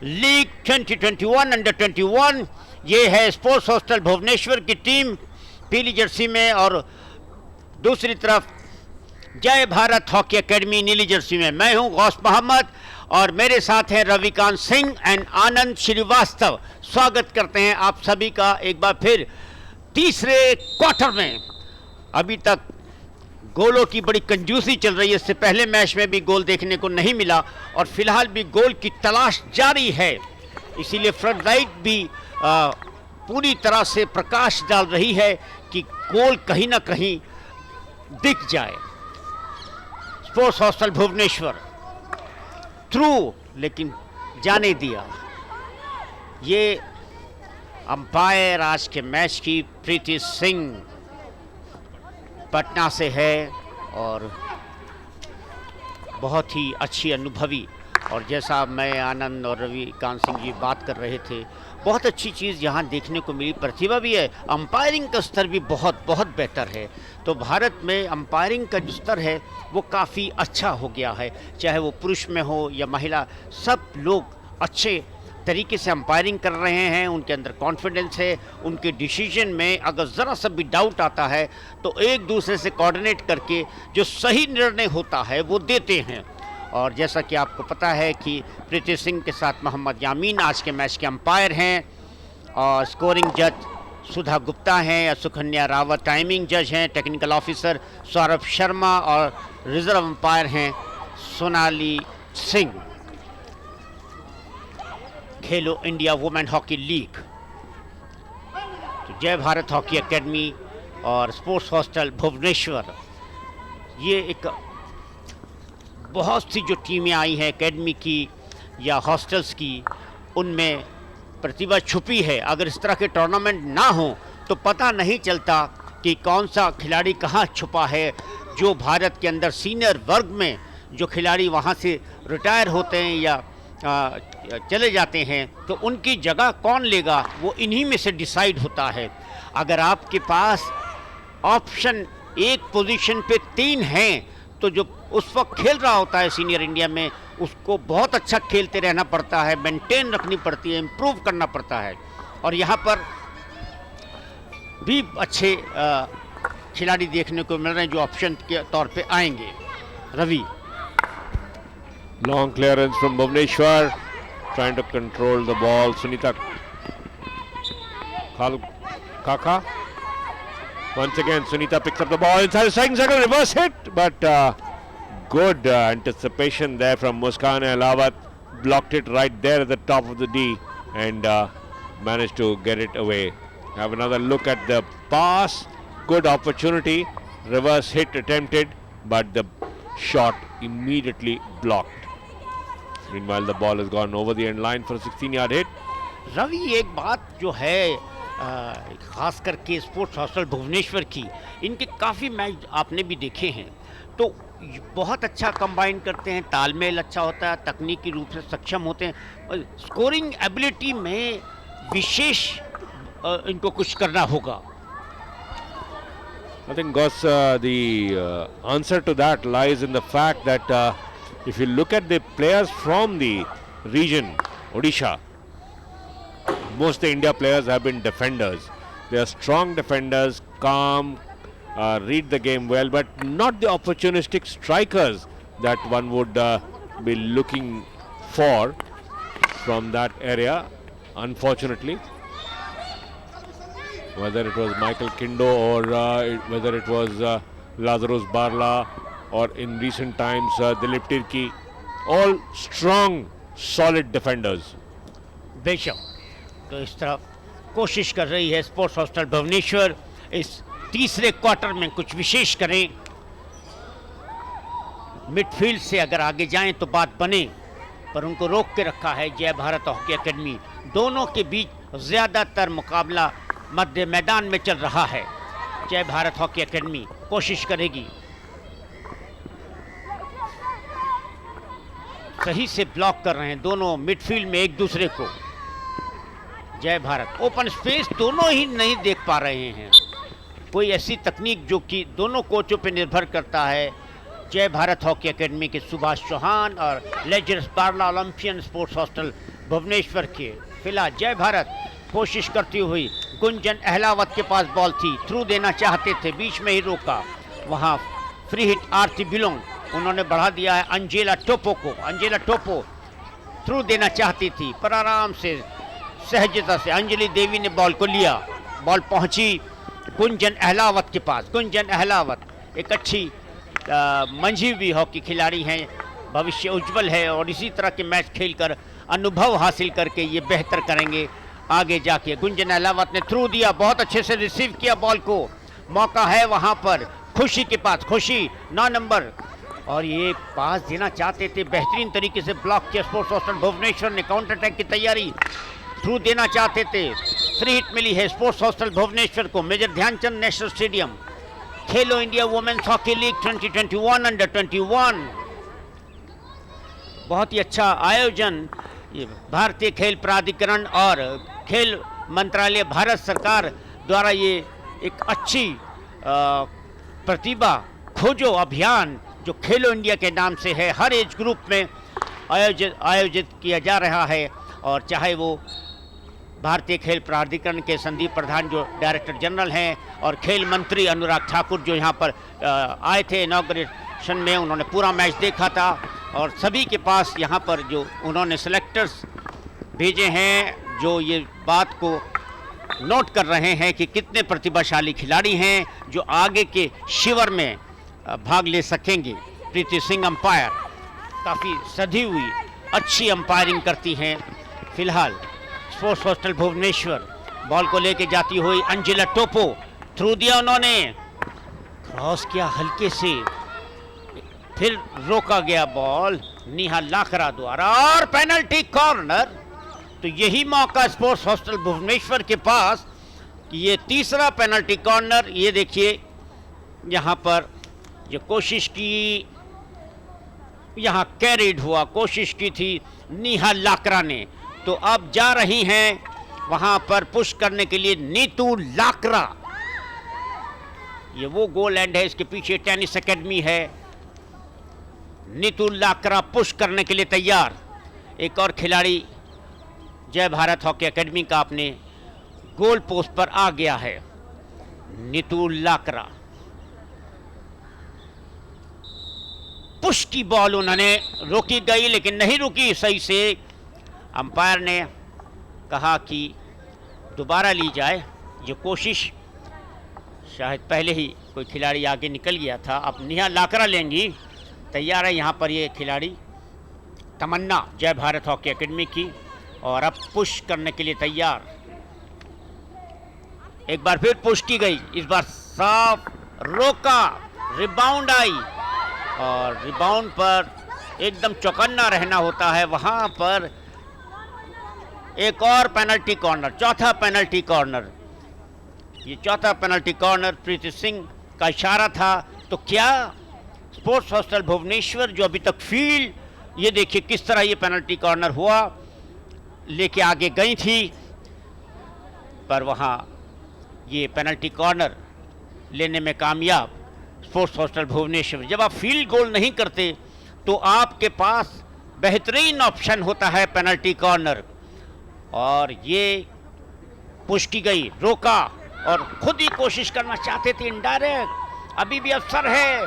league 2021 under 21। ये है स्पोर्ट्स हॉस्टल भुवनेश्वर की टीम पीली जर्सी में, और दूसरी तरफ जय भारत हॉकी एकेडमी नीली जर्सी में। मैं हूं गौस मोहम्मद और मेरे साथ हैं रविकांत सिंह एंड आनंद श्रीवास्तव। स्वागत करते हैं आप सभी का एक बार फिर तीसरे क्वार्टर में। अभी तक गोलों की बड़ी कंजूसी चल रही है, इससे पहले मैच में भी गोल देखने को नहीं मिला और फिलहाल भी गोल की तलाश जारी है, इसीलिए फ्लड लाइट भी पूरी तरह से प्रकाश डाल रही है कि गोल कहीं ना कहीं दिख जाए। स्पोर्ट्स हॉस्टल भुवनेश्वर थ्रू, लेकिन जाने दिया। ये अंपायर आज के मैच की प्रीति सिंह पटना से है और बहुत ही अच्छी अनुभवी, और जैसा मैं आनंद और रविकांत सिंह जी बात कर रहे थे, बहुत अच्छी चीज़ यहाँ देखने को मिली। प्रतिभा भी है, अंपायरिंग का स्तर भी बहुत बहुत बेहतर है। तो भारत में अंपायरिंग का जो स्तर है वो काफ़ी अच्छा हो गया है, चाहे वो पुरुष में हो या महिला, सब लोग अच्छे तरीके से अंपायरिंग कर रहे हैं। उनके अंदर कॉन्फिडेंस है, उनके डिसीजन में अगर ज़रा सा भी डाउट आता है तो एक दूसरे से कोऑर्डिनेट करके जो सही निर्णय होता है वो देते हैं। और जैसा कि आपको पता है कि प्रीति सिंह के साथ मोहम्मद यामीन आज के मैच के अंपायर हैं और स्कोरिंग जज सुधा गुप्ता हैं या सुकन्या रावत टाइमिंग जज हैं, टेक्निकल ऑफिसर सौरभ शर्मा और रिजर्व अंपायर हैं सोनाली सिंह। खेलो इंडिया वुमेन हॉकी लीग, तो जय भारत हॉकी एकेडमी और स्पोर्ट्स हॉस्टल भुवनेश्वर, ये एक बहुत सी जो टीमें आई हैं एकेडमी की या हॉस्टल्स की, उनमें प्रतिभा छुपी है। अगर इस तरह के टूर्नामेंट ना हो तो पता नहीं चलता कि कौन सा खिलाड़ी कहाँ छुपा है। जो भारत के अंदर सीनियर वर्ग में जो खिलाड़ी वहाँ से रिटायर होते हैं या चले जाते हैं, तो उनकी जगह कौन लेगा वो इन्हीं में से डिसाइड होता है। अगर आपके पास ऑप्शन एक पोजीशन पे 3 हैं, तो जो उस वक्त खेल रहा होता है सीनियर इंडिया में, उसको बहुत अच्छा खेलते रहना पड़ता है, मेंटेन रखनी पड़ती है, इम्प्रूव करना पड़ता है। और यहाँ पर भी अच्छे खिलाड़ी देखने को मिल रहे हैं जो ऑप्शन के तौर पे आएंगे। Ravi, Long clearance from Bhubaneswar, trying to control the ball. Sunita Kaka. Once again, Sunita picks up the ball inside the second circle, reverse hit, but good anticipation there from Muskan Elawat. Blocked it right there at the top of the D and managed to get it away. Have another look at the pass. Good opportunity. Reverse hit attempted, but the shot immediately blocked. Meanwhile, the ball has gone over the end line for a 16-yard hit. Ravi, एक बात जो है खास करके sports hostel Bhubaneswar की, इनके काफ़ी match आपने भी देखे हैं, तो बहुत अच्छा कंबाइन करते हैं, तालमेल अच्छा होता है, तकनीकी रूप से सक्षम होते हैं। स्कोरिंग एबिलिटी में विशेष इनको कुछ करना होगा। I think Gus, the answer to that lies in the fact that if you look at the players from the region, Odisha, most of the India players have been defenders. They are strong defenders, calm, read the game well, but not the opportunistic strikers that one would be looking for from that area, unfortunately. Whether it was Michael Kindo or whether it was Lazarus Barla or in recent times Dilip Tirki, all strong, solid defenders. बेशक, तो इस तरफ कोशिश कर रही है sports hostel Bhubaneswar इस तीसरे क्वार्टर में कुछ विशेष करें। मिडफील्ड से अगर आगे जाएं तो बात बने, पर उनको रोक के रखा है जय भारत हॉकी एकेडमी। दोनों के बीच ज़्यादातर मुकाबला मध्य मैदान में चल रहा है। जय भारत हॉकी एकेडमी कोशिश करेगी, सही से ब्लॉक कर रहे हैं दोनों मिडफील्ड में एक दूसरे को। जय भारत ओपन स्पेस दोनों ही नहीं देख पा रहे हैं, कोई ऐसी तकनीक जो कि दोनों कोचों पे निर्भर करता है। जय भारत हॉकी एकेडमी के सुभाष चौहान और Lazarus Barla Olympian sports hostel Bhubaneswar के। फिलहाल जय भारत कोशिश करती हुई, गुंजन अहलावत के पास बॉल थी, थ्रू देना चाहते थे, बीच में ही रोका, वहाँ फ्री हिट आरती बिलोंग, उन्होंने बढ़ा दिया है अंजेला टोपो को। अंजेला टोपो थ्रू देना चाहती थी, पर आराम से सहजता से अंजलि देवी ने बॉल को लिया। बॉल पहुंची गुंजन अहलावत के पास। गुंजन अहलावत एक अच्छी मंझी हुई हॉकी खिलाड़ी हैं, भविष्य उज्जवल है और इसी तरह के मैच खेलकर अनुभव हासिल करके ये बेहतर करेंगे आगे जाके। गुंजन अहलावत ने थ्रू दिया, बहुत अच्छे से रिसीव किया बॉल को। मौका है वहां पर खुशी के पास। खुशी 9 नंबर, और ये पास देना चाहते थे, बेहतरीन तरीके से ब्लॉक किया स्पोर्ट्स हॉस्टल भुवनेश्वर ने। काउंटर अटैक की तैयारी, थ्रू देना चाहते थे। फ्री हिट मिली है स्पोर्ट्स हॉस्टल भुवनेश्वर को। मेजर ध्यानचंद नेशनल स्टेडियम, खेलो India women's hockey league 2021 under 21। बहुत ही अच्छा आयोजन ये भारतीय खेल प्राधिकरण और खेल मंत्रालय भारत सरकार द्वारा ये एक अच्छी प्रतिभा खोजो अभियान जो खेलो इंडिया के नाम से है, हर एज ग्रुप में आयोजित किया जा रहा है। और चाहे वो भारतीय खेल प्राधिकरण के संदीप प्रधान जो डायरेक्टर जनरल हैं और खेल मंत्री अनुराग ठाकुर जो यहाँ पर आए थे इनॉग्रेशन में, उन्होंने पूरा मैच देखा था और सभी के पास यहाँ पर जो उन्होंने सेलेक्टर्स भेजे हैं जो ये बात को नोट कर रहे हैं कि कितने प्रतिभाशाली खिलाड़ी हैं जो आगे के शिविर में भाग ले सकेंगे। प्रीति सिंह अंपायर काफ़ी सधी हुई अच्छी अंपायरिंग करती हैं। फिलहाल स्पोर्ट्स हॉस्टल भुवनेश्वर बॉल को लेके जाती हुई अंजिला टोपो, थ्रू दिया उन्होंने, क्रॉस किया हल्के से, फिर रोका गया बॉल नेहा लाकरा द्वारा और पेनल्टी कॉर्नर। तो यही मौका स्पोर्ट्स हॉस्टल भुवनेश्वर के पास कि ये तीसरा पेनल्टी कॉर्नर। ये देखिए यहाँ पर ये कोशिश की, यहाँ कैरिड हुआ, कोशिश की थी नेहा लाकरा ने, तो अब जा रही हैं वहाँ पर पुश करने के लिए नीतू लाकरा। ये वो गोल एंड है, इसके पीछे टेनिस एकेडमी है। नीतू लाकरा पुश करने के लिए तैयार। एक और खिलाड़ी जय भारत हॉकी एकेडमी का अपने गोल पोस्ट पर आ गया है, नीतू लाकरा। पुश की बॉल उन्होंने रोकी गई लेकिन नहीं रुकी सही से। अंपायर ने कहा कि दोबारा ली जाए ये कोशिश, शायद पहले ही कोई खिलाड़ी आगे निकल गया था। अब नेहा लाकरा लेंगी, तैयार है यहाँ पर ये खिलाड़ी तमन्ना जय भारत हॉकी एकेडमी की, और अब पुश करने के लिए तैयार। एक बार फिर पुश की गई, इस बार साफ रोका, रिबाउंड आई और रिबाउंड पर एकदम चौकन्ना रहना होता है। वहां पर एक और पेनल्टी कॉर्नर, चौथा पेनल्टी कॉर्नर। ये चौथा पेनल्टी कॉर्नर प्रीति सिंह का इशारा था। तो क्या स्पोर्ट्स हॉस्टल भुवनेश्वर जो अभी तक फील्ड, ये देखिए किस तरह ये पेनल्टी कॉर्नर हुआ, लेके आगे गई थी, पर वहाँ ये पेनल्टी कॉर्नर लेने में कामयाब स्पोर्ट्स हॉस्टल भुवनेश्वर। जब आप फील्ड गोल नहीं करते तो आपके पास बेहतरीन ऑप्शन होता है पेनल्टी कॉर्नर, और ये पुश की गई, रोका और खुद ही कोशिश करना चाहते थे इनडायरेक्ट। अभी भी अवसर है,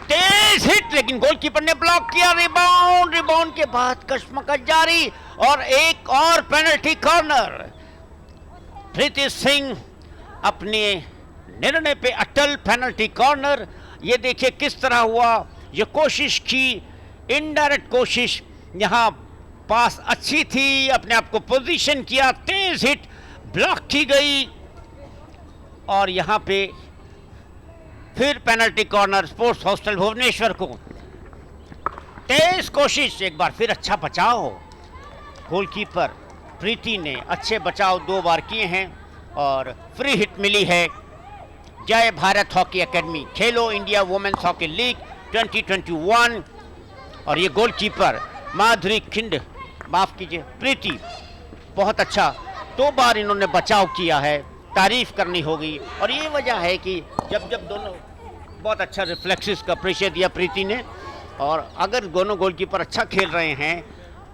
तेज हिट, लेकिन गोलकीपर ने ब्लॉक किया। रिबाउंड, रिबाउंड के बाद कशमकश जारी और एक और पेनल्टी कॉर्नर। प्रीति सिंह अपने निर्णय पे अटल, पेनल्टी कॉर्नर। ये देखिए किस तरह हुआ, ये कोशिश की, इनडायरेक्ट कोशिश, यहाँ पास अच्छी थी, अपने आप को पोजीशन किया, तेज हिट, ब्लॉक की गई और यहाँ पे फिर penalty corner sports hostel Bhubaneswar को। तेज कोशिश, एक बार फिर अच्छा बचाव, गोलकीपर प्रीति ने अच्छे बचाव 2 बार किए हैं और फ्री हिट मिली है जय भारत हॉकी एकेडमी, खेलो इंडिया वुमेन्स हॉकी लीग 2021। और ये गोलकीपर माधुरी खिंड, माफ कीजिए प्रीति, बहुत अच्छा 2 बार इन्होंने बचाव किया है, तारीफ करनी होगी। और ये वजह है कि जब दोनों, बहुत अच्छा रिफ्लेक्सेस का परिचय दिया प्रीति ने, और अगर दोनों गोलकीपर अच्छा खेल रहे हैं,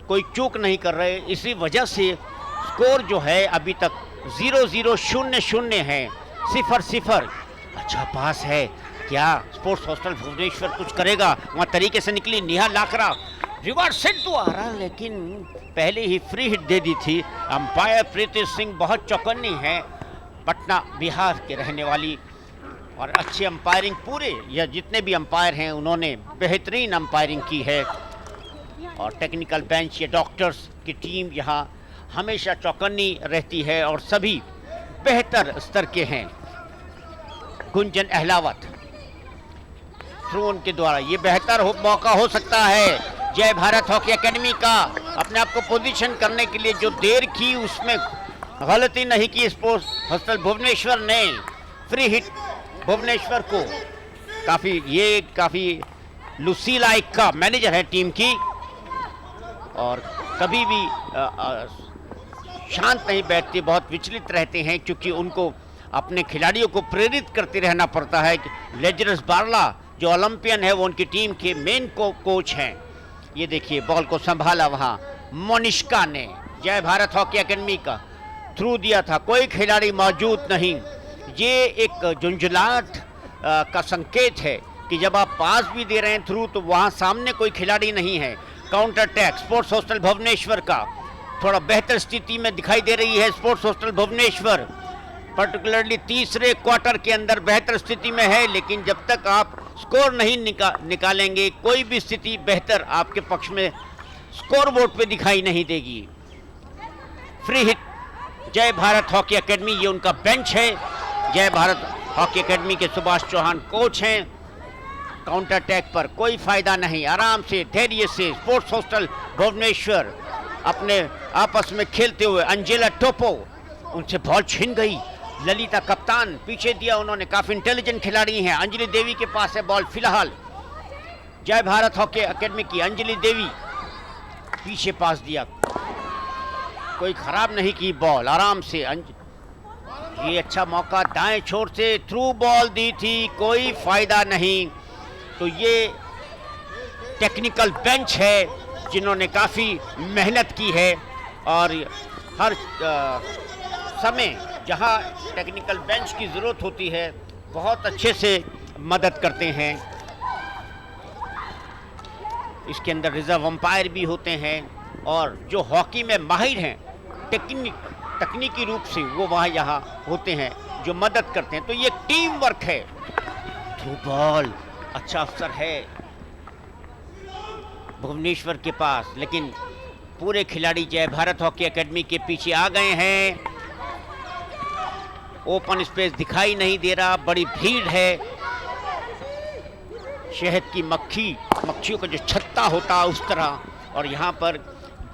कोई चूक नहीं कर रहे, इसी वजह से स्कोर जो है अभी तक 0-0, 0-0 है, 0-0। अच्छा पास है, क्या स्पोर्ट्स हॉस्टल भुवनेश्वर कुछ करेगा? वहाँ तरीके से निकली नेहा लाकरा, रिवर्सल तो आ रहा, लेकिन पहले ही फ्री हिट दे दी थी। अंपायर प्रीति सिंह बहुत चौकन्नी है, पटना बिहार के रहने वाली, और अच्छी अंपायरिंग, पूरे या जितने भी अंपायर हैं उन्होंने बेहतरीन अंपायरिंग की है। और टेक्निकल बेंच या डॉक्टर्स की टीम यहाँ हमेशा चौकन्नी रहती है और सभी बेहतर स्तर के हैं। गुंजन अहलावत थ्रू उनके द्वारा ये बेहतर मौका हो सकता है जय भारत हॉकी एकेडमी का अपने आप को पोजीशन करने के लिए। जो देर की उसमें गलती नहीं की स्पोर्ट्स हॉस्टल भुवनेश्वर ने। फ्री हिट भुवनेश्वर को काफ़ी लुसीला इक्का मैनेजर है टीम की, और कभी भी शांत नहीं बैठते, बहुत विचलित रहते हैं, क्योंकि उनको अपने खिलाड़ियों को प्रेरित करते रहना पड़ता है। लेजरस बारला जो ओलंपियन है वो उनकी टीम के मेन कोच हैं। ये देखिए बॉल को संभाला वहाँ मोनिष्का ने, जय भारत हॉकी एकेडमी का थ्रू दिया था, कोई खिलाड़ी मौजूद नहीं। ये एक झुंझलाहट का संकेत है कि जब आप पास भी दे रहे हैं थ्रू तो वहाँ सामने कोई खिलाड़ी नहीं है। Counter attack sports hostel Bhubaneswar का थोड़ा बेहतर स्थिति में दिखाई दे रही है। स्पोर्ट्स हॉस्टल भुवनेश्वर पर्टिकुलरली तीसरे क्वार्टर के अंदर बेहतर स्थिति में है, लेकिन जब तक आप स्कोर नहीं निकालेंगे कोई भी स्थिति बेहतर आपके पक्ष में स्कोर बोर्ड पे दिखाई नहीं देगी। फ्री हिट जय भारत हॉकी एकेडमी, ये उनका बेंच है। जय भारत हॉकी एकेडमी के सुभाष चौहान कोच हैं। काउंटर अटैक पर कोई फायदा नहीं, आराम से धैर्य से स्पोर्ट्स हॉस्टल भुवनेश्वर अपने आपस में खेलते हुए। अंजेला टोपो, उनसे बॉल छिन गई। ललिता कप्तान पीछे दिया उन्होंने, काफी इंटेलिजेंट खिलाड़ी हैं। अंजलि देवी के पास है बॉल फिलहाल। जय भारत हॉकी एकेडमी की अंजलि देवी पीछे पास दिया, कोई खराब नहीं की बॉल, आराम से। ये अच्छा मौका दाएं छोर से थ्रू बॉल दी थी, कोई फायदा नहीं। तो ये टेक्निकल बेंच है जिन्होंने काफ़ी मेहनत की है, और हर समय जहां टेक्निकल बेंच की ज़रूरत होती है बहुत अच्छे से मदद करते हैं। इसके अंदर रिजर्व अंपायर भी होते हैं, और जो हॉकी में माहिर हैं तकनीकी रूप से वो वहाँ यहाँ होते हैं जो मदद करते हैं। तो ये टीम वर्क है। थ्रू बॉल अच्छा अवसर है भुवनेश्वर के पास, लेकिन पूरे खिलाड़ी जय भारत हॉकी एकेडमी के पीछे आ गए हैं। ओपन स्पेस दिखाई नहीं दे रहा, बड़ी भीड़ है। शहद की मक्खियों का जो छत्ता होता है उस तरह, और यहाँ पर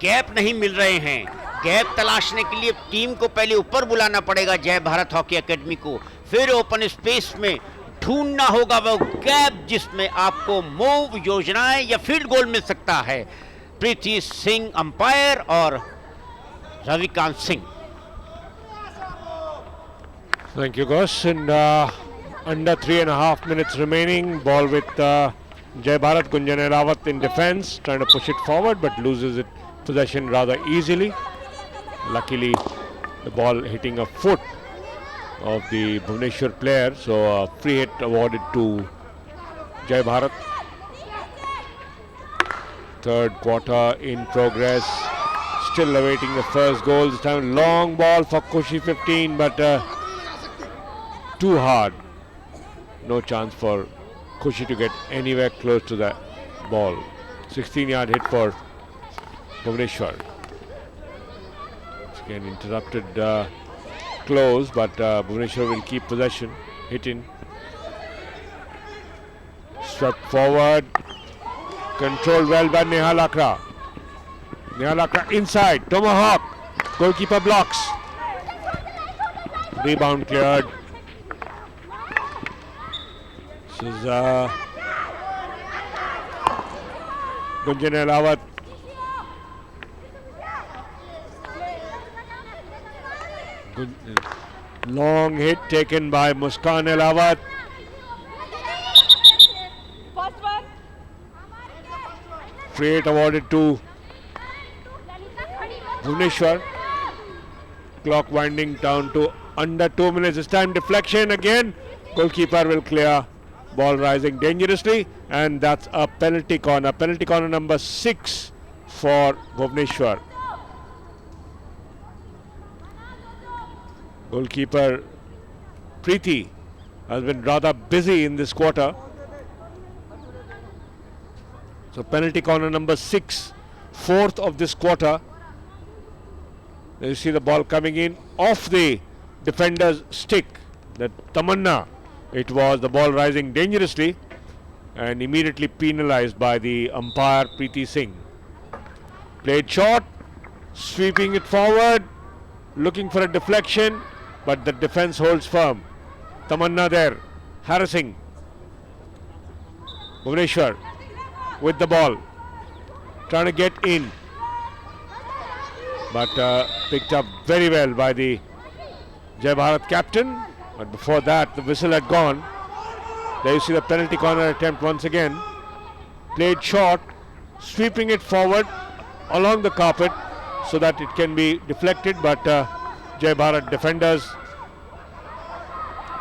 गैप नहीं मिल रहे हैं। गैप तलाशने के लिए टीम को पहले ऊपर बुलाना पड़ेगा जय भारत हॉकी एकेडमी को, फिर ओपन स्पेस में ढूंढना होगा वो गैप जिसमें आपको मूव, योजनाएं या फील्ड गोल मिल सकता है। प्रीति सिंह अंपायर और Ravikant Singh. Thank you, Gus. And under 3.5 minutes remaining, ball with Jai Bharat. Gunjan Ahluwalia in defense, trying to push it forward, but loses it possession rather easily. Luckily, the ball hitting a foot of the Bhubaneswar player, so free hit awarded to Jai Bharat. Third quarter in progress. Still awaiting the first goal. This time, long ball for Kushi 15, but too hard. No chance for Kushi to get anywhere close to the ball. 16-yard hit for Bhubaneswar. Again interrupted close, but Bhubaneswar will keep possession. Hitting. Swept forward. Controlled well by Nehal Akra. Nehal Akra inside. Tomahawk. Goalkeeper blocks. Rebound cleared. This is Gunjan Ahluwalia. Long hit taken by Muskan Ahluwalia. Free hit awarded to Bhubaneswar. Clock winding down to under 2 minutes. This time deflection again. Goalkeeper will clear. Ball rising dangerously, and that's a penalty corner. Penalty corner number 6 for Bhubaneswar. Goalkeeper Preeti has been rather busy in this quarter. So penalty corner number 6, 4th of this quarter. There you see the ball coming in off the defender's stick. The Tamanna. It was the ball rising dangerously and immediately penalized by the umpire Preeti Singh. Played short, sweeping it forward, looking for a deflection, but the defense holds firm. Tamanna there, harassing. Bhubaneswar with the ball, trying to get in, but picked up very well by the Jai Bharat captain. But before that, the whistle had gone. There you see the penalty corner attempt once again. Played short, sweeping it forward along the carpet so that it can be deflected, but Jai Bharat defenders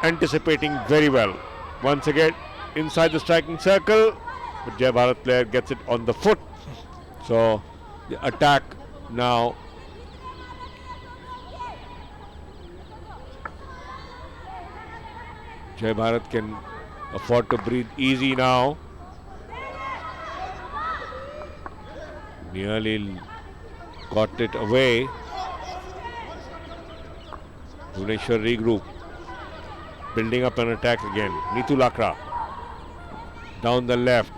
anticipating very well. Once again, inside the striking circle, but Jai Bharat player gets it on the foot. So the attack now Jai Bharat can afford to breathe easy now. Nearly got it away. Bhubaneswar regroup. Building up an attack again. Neetu Lakra. Down the left.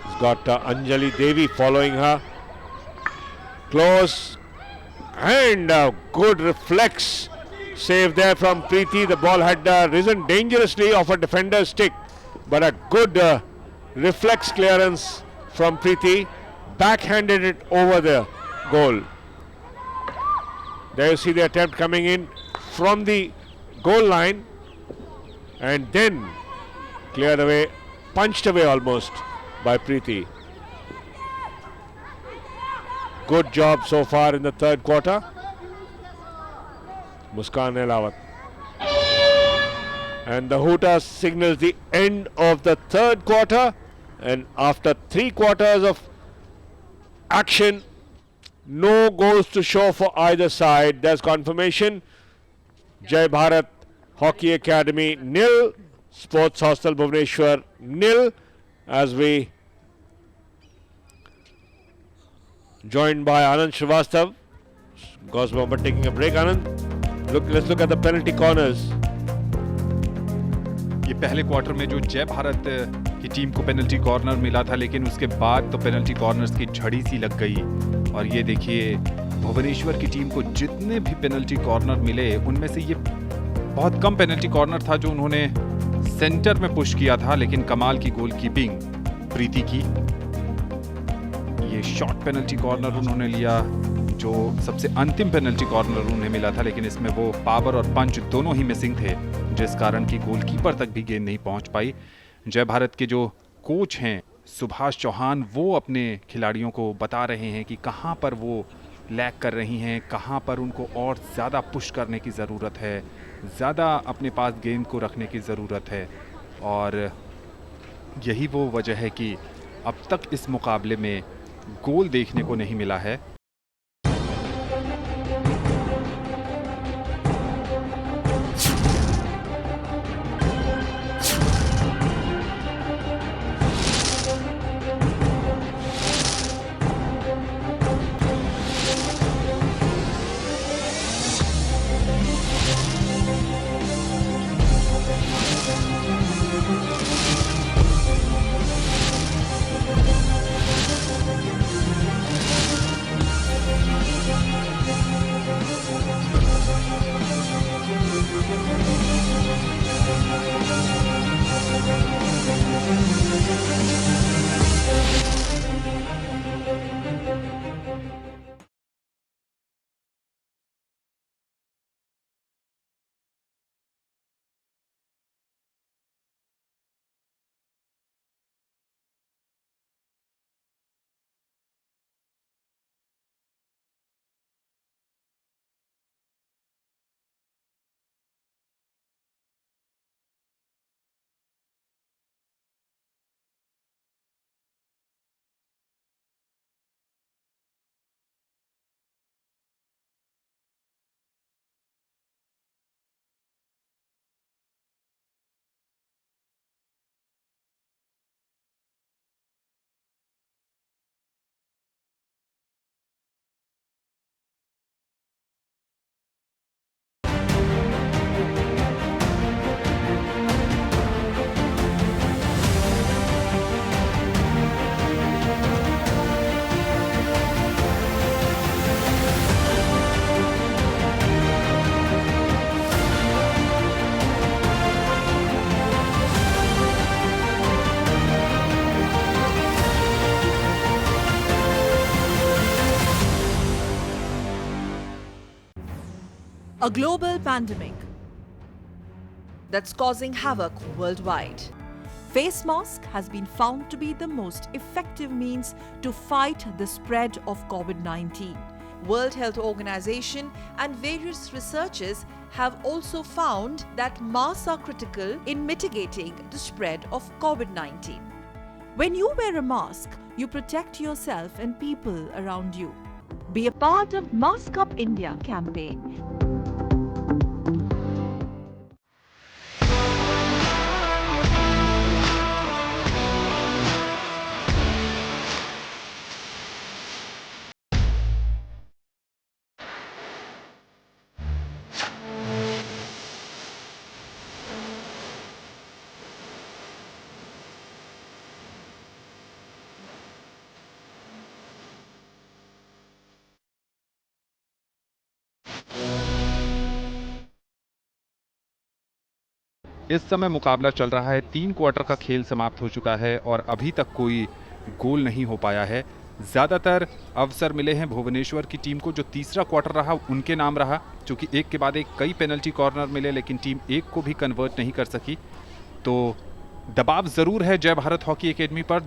He's got Anjali Devi following her. Close. And a good reflex. Save there from Preeti. The ball had risen dangerously off a defender's stick, but a good reflex clearance from Preeti. Backhanded it over the goal. There you see the attempt coming in from the goal line and then cleared away, punched away almost by Preeti. Good job so far in the third quarter. Muskan Elawat. And the hooter signals the end of the third quarter, and after 3 quarters of action, no goals to show for either side. There's confirmation. Jai Bharat Hockey Academy 0, Sports Hostel Bhubaneswar 0, as we joined by Anand Srivastav. Gosma but taking a break. Anand, let's look at the penalty corners. ये पहले quarter में जो जय भारत की team को penalty corner मिला था, लेकिन उसके बाद तो पेनल्टी कॉर्नर्स की झड़ी सी लग गई। और ये देखिए भुवनेश्वर की टीम को जितने भी पेनल्टी कॉर्नर मिले उनमें से ये बहुत कम पेनल्टी कॉर्नर था जो उन्होंने सेंटर में पुश किया था, लेकिन कमाल की गोलकीपिंग प्रीति की। ये शॉर्ट पेनल्टी कॉर्नर उन्होंने लिया जो सबसे अंतिम पेनल्टी कॉर्नर उन्हें मिला था, लेकिन इसमें वो पावर और पंच दोनों ही मिसिंग थे, जिस कारण की गोलकीपर तक भी गेंद नहीं पहुंच पाई। जय भारत के जो कोच हैं सुभाष चौहान, वो अपने खिलाड़ियों को बता रहे हैं कि कहां पर वो लैग कर रही हैं, कहां पर उनको और ज़्यादा पुश करने की ज़रूरत है, ज़्यादा अपने पास गेंद को रखने की ज़रूरत है। और यही वो वजह है कि अब तक इस मुकाबले में गोल देखने को नहीं मिला है। a global pandemic that's causing havoc worldwide. Face mask has been found to be the most effective means to fight the spread of COVID-19. World Health Organization and various researchers have also found that masks are critical in mitigating the spread of COVID-19. When you wear a mask, you protect yourself and people around you. Be a part of Mask Up India campaign. इस समय मुकाबला चल रहा है, 3 quarter का खेल समाप्त हो चुका है और अभी तक कोई गोल नहीं हो पाया है। ज़्यादातर अवसर मिले हैं भुवनेश्वर की टीम को, जो तीसरा क्वार्टर रहा उनके नाम रहा, क्योंकि एक के बाद एक कई पेनल्टी कॉर्नर मिले लेकिन टीम एक को भी कन्वर्ट नहीं कर सकी। तो दबाव ज़रूर है जय भारत हॉकी एकेडमी पर,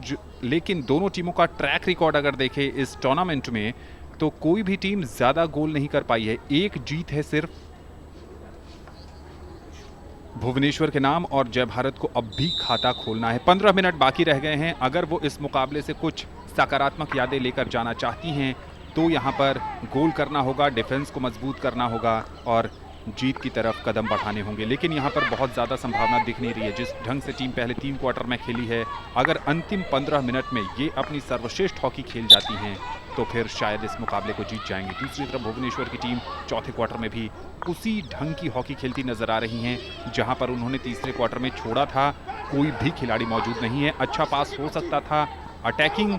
लेकिन दोनों टीमों का ट्रैक रिकॉर्ड अगर देखें इस टूर्नामेंट में तो कोई भी टीम ज़्यादा गोल नहीं कर पाई है। एक जीत है सिर्फ भुवनेश्वर के नाम और जय भारत को अब भी खाता खोलना है। 15 मिनट बाकी रह गए हैं। अगर वो इस मुकाबले से कुछ सकारात्मक यादें लेकर जाना चाहती हैं तो यहाँ पर गोल करना होगा, डिफेंस को मजबूत करना होगा और जीत की तरफ कदम बढ़ाने होंगे। लेकिन यहाँ पर बहुत ज़्यादा संभावना दिख नहीं रही है। जिस ढंग से टीम पहले 3 क्वार्टर में खेली है, अगर अंतिम 15 मिनट में ये अपनी सर्वश्रेष्ठ हॉकी खेल जाती हैं तो फिर शायद इस मुकाबले को जीत जाएंगे। दूसरी तरफ भुवनेश्वर की टीम चौथे क्वार्टर में भी उसी ढंग की हॉकी खेलती नजर आ रही हैं जहां पर उन्होंने तीसरे क्वार्टर में छोड़ा था। कोई भी खिलाड़ी मौजूद नहीं है। अच्छा पास हो सकता था, अटैकिंग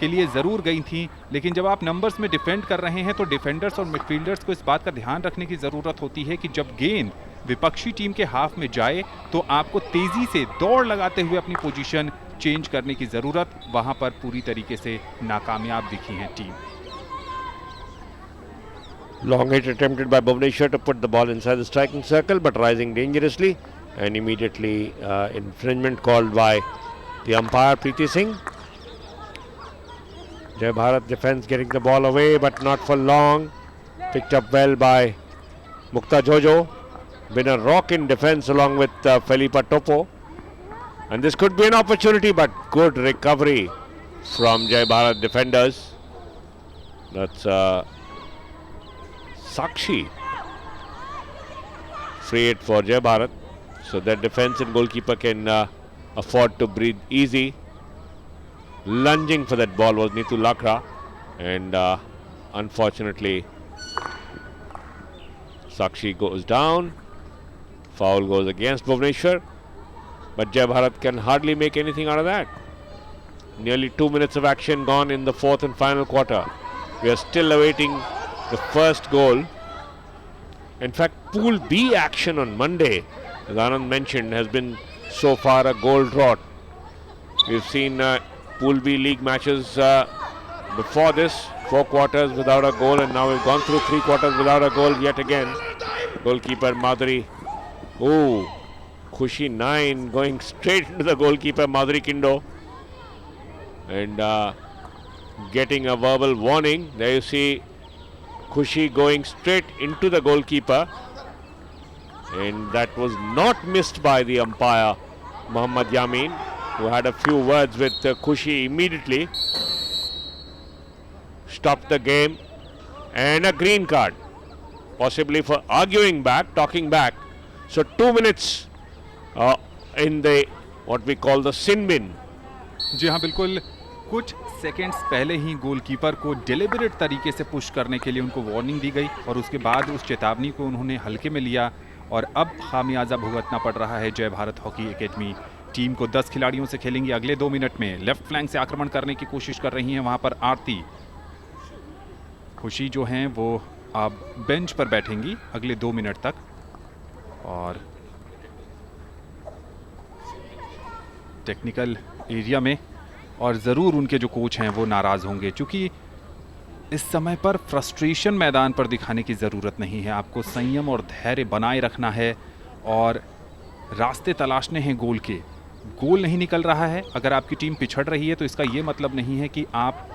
के लिए ज़रूर गई थी, लेकिन जब आप नंबर्स में डिफेंड कर रहे हैं तो डिफेंडर्स और मिडफील्डर्स को इस बात का ध्यान रखने की ज़रूरत होती है कि जब गेंद विपक्षी टीम के हाफ में जाए तो आपको तेज़ी से दौड़ लगाते हुए अपनी पोजीशन चेंज करने की ज़रूरत। वहां पर पूरी तरीके से नाकामयाब दिखी है team. Long hit attempted by Bhubaneswar to put the ball inside the striking circle, but rising dangerously, and immediately infringement called by the umpire Preeti Singh. Jai Bharat defense getting the ball away, but not for long. Picked up well by Mukta Jojo. Been a rock in defense along with Felipa Topo. And this could be an opportunity, but good recovery from Jai Bharat defenders. That's Sakshi. Free it for Jai Bharat. So that defense and goalkeeper can afford to breathe easy. Lunging for that ball was Neetu Lakra. And unfortunately, Sakshi goes down. Foul goes against Bhubaneswar. But Jai Bharat can hardly make anything out of that. Nearly 2 minutes of action gone in the fourth and final quarter. We are still awaiting the first goal. In fact, Pool B action on Monday, as Anand mentioned, has been so far a goal drought. We've seen Pool B league matches before this, 4 quarters without a goal, and now we've gone through 3 quarters without a goal yet again. Goalkeeper Madhuri. Oh, Khushi 9 going straight into the goalkeeper Madhuri Kindo and getting a verbal warning. There you see Khushi going straight into the goalkeeper, and that was not missed by the umpire Muhammad Yamin, who had a few words with Khushi immediately. Stopped the game, and a green card, possibly for arguing back, talking back. So 2 minutes in the what we call the sin bin. जी हाँ, बिल्कुल कुछ seconds पहले ही goalkeeper को deliberate तरीके से push करने के लिए उनको वार्निंग दी गई और उसके बाद उस चेतावनी को उन्होंने हल्के में लिया और अब खामियाजा भुगतना पड़ रहा है जय भारत हॉकी एकेडमी टीम को। 10 खिलाड़ियों से खेलेंगी अगले 2 मिनट में। लेफ्ट फ्लैंक से आक्रमण करने की कोशिश कर रही हैं वहां पर आरती। खुशी जो हैं वो अब बेंच पर बैठेंगी अगले 2 मिनट तक और टेक्निकल एरिया में, और ज़रूर उनके जो कोच हैं वो नाराज़ होंगे, क्योंकि इस समय पर फ्रस्ट्रेशन मैदान पर दिखाने की ज़रूरत नहीं है, आपको संयम और धैर्य बनाए रखना है और रास्ते तलाशने हैं गोल के। गोल नहीं निकल रहा है, अगर आपकी टीम पिछड़ रही है तो इसका ये मतलब नहीं है कि आप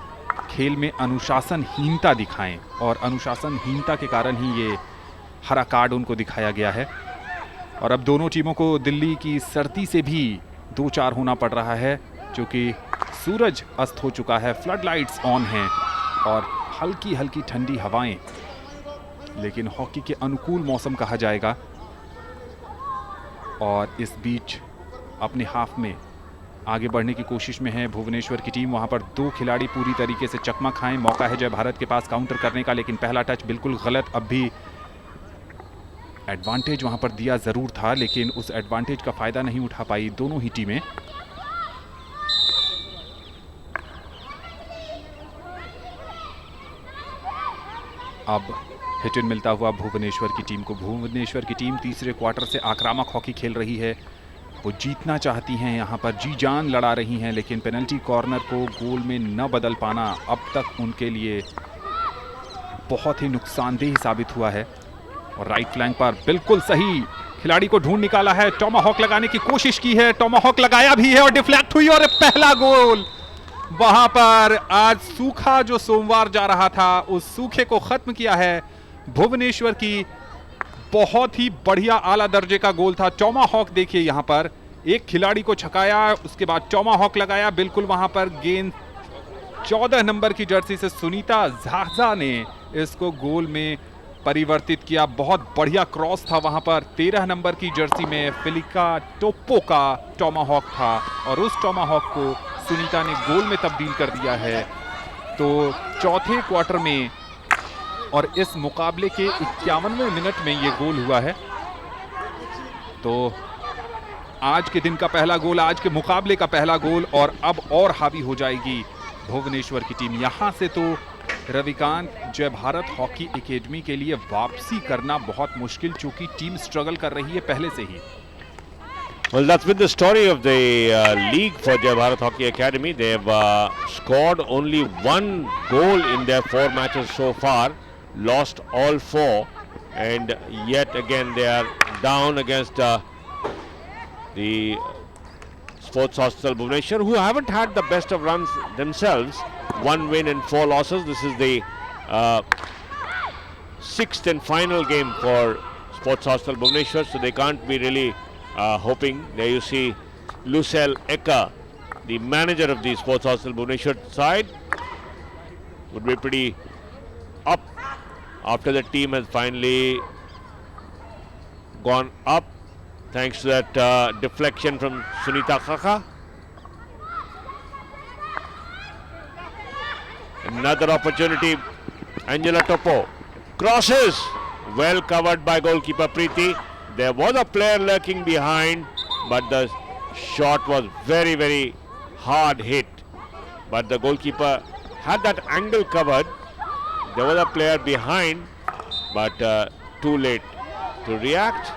खेल में अनुशासनहीनता दिखाएं, और अनुशासनहीनता के कारण ही ये हरा कार्ड उनको दिखाया गया है। और अब दोनों टीमों को दिल्ली की सर्दी से भी दो चार होना पड़ रहा है, क्योंकि सूरज अस्त हो चुका है, फ्लड लाइट्स ऑन हैं और हल्की हल्की ठंडी हवाएं, लेकिन हॉकी के अनुकूल मौसम कहा जाएगा। और इस बीच अपने हाफ में आगे बढ़ने की कोशिश में है भुवनेश्वर की टीम। वहां पर दो खिलाड़ी पूरी तरीके से चकमा खाएं, मौका है जय भारत के पास काउंटर करने का, लेकिन पहला टच बिल्कुल गलत। अब भी एडवांटेज वहां पर दिया जरूर था, लेकिन उस एडवांटेज का फायदा नहीं उठा पाई दोनों ही टीमें। अब हिट इन मिलता हुआ भुवनेश्वर की टीम को। भुवनेश्वर की टीम तीसरे क्वार्टर से आक्रामक हॉकी खेल रही है, वो जीतना चाहती हैं, यहाँ पर जी जान लड़ा रही हैं, लेकिन पेनल्टी कॉर्नर को गोल में न बदल पाना अब तक उनके लिए बहुत ही नुकसानदेह साबित हुआ है। और राइट फ्लैंक पर बिल्कुल सही खिलाड़ी को ढूंढ निकाला है, टॉमाहॉक लगाने की कोशिश की है, टॉमाहॉक लगाया भी है और डिफ्लेक्ट हुई और पहला गोल। वहां पर आज सूखा जो सोमवार जा रहा था उस सूखे को खत्म किया है भुवनेश्वर की। बहुत ही बढ़िया आला दर्जे का गोल था। टॉमाहॉक देखिए, यहां पर एक खिलाड़ी को छकाया, उसके बाद टॉमाहॉक लगाया, बिल्कुल वहां पर गेंद 14 नंबर की जर्सी से सुनीता झाझा ने इसको गोल में परिवर्तित किया। बहुत बढ़िया क्रॉस था वहां पर। 13 नंबर की जर्सी में फिलिका टोप्पो का टॉमाहॉक था और उस टॉमाहॉक को सुनीता ने गोल में तब्दील कर दिया है। तो चौथे क्वार्टर में और इस मुकाबले के 51वें मिनट में ये गोल हुआ है। तो आज के दिन का पहला गोल, आज के मुकाबले का पहला गोल, और अब और हावी हो जाएगी भुवनेश्वर की टीम। यहां से तो रविकांत, जय भारत हॉकी एकेडमी के लिए वापसी करना बहुत मुश्किल, चूंकि टीम स्ट्रगल कर रही है पहले से ही। Well, that's been the story of the league for Jai Bharat Hockey Academy. They have scored only one goal in their 4 matches so far, lost all 4, and yet again they are down against the Sports Hostel Bhubaneswar, who haven't had the best of runs themselves. 1 win and 4 losses. This is the 6th and final game for Sports Hostel Bhubaneswar, so they can't be really hoping. There you see Lucelle Eka, the manager of the Sports Hostel Bhubaneswar side, would be pretty up after the team has finally gone up thanks to that deflection from Sunita Kaka. Another opportunity, Angela Topo crosses, well covered by goalkeeper Preeti. There was a player lurking behind, but the shot was very, very hard hit. But the goalkeeper had that angle covered. There was a player behind, but too late to react.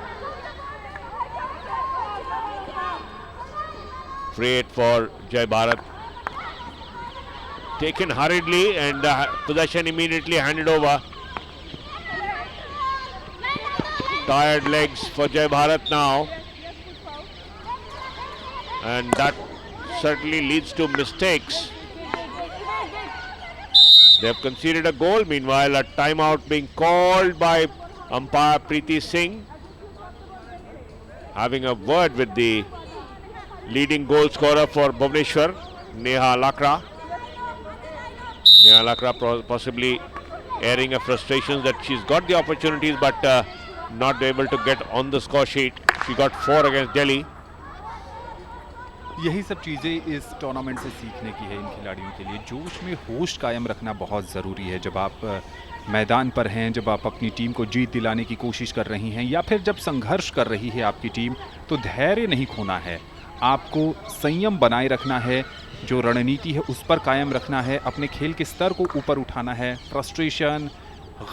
Free hit for Jai Bharat. Taken hurriedly and possession immediately handed over. Tired legs for Jai Bharat now, and that certainly leads to mistakes. They have conceded a goal. Meanwhile, a timeout being called by umpire Preeti Singh, having a word with the leading goal scorer for Bhubaneswar, Neha Lakra. Neha Lakra possibly airing a frustration that she's got the opportunities but not able to get on the score sheet. She got 4 against Delhi. यही सब चीज़ें इस tournament से सीखने की है इन खिलाड़ियों के लिए। जोश में होश कायम रखना बहुत ज़रूरी है। जब आप मैदान पर हैं, जब आप अपनी टीम को जीत दिलाने की कोशिश कर रही हैं, या फिर जब संघर्ष कर रही है आपकी टीम, तो धैर्य नहीं खोना है। आपको संयम बनाए रखना है, जो रणनीति है उस पर कायम रखना है, अपने खेल के स्तर को ऊपर उठाना है। फ्रस्ट्रेशन,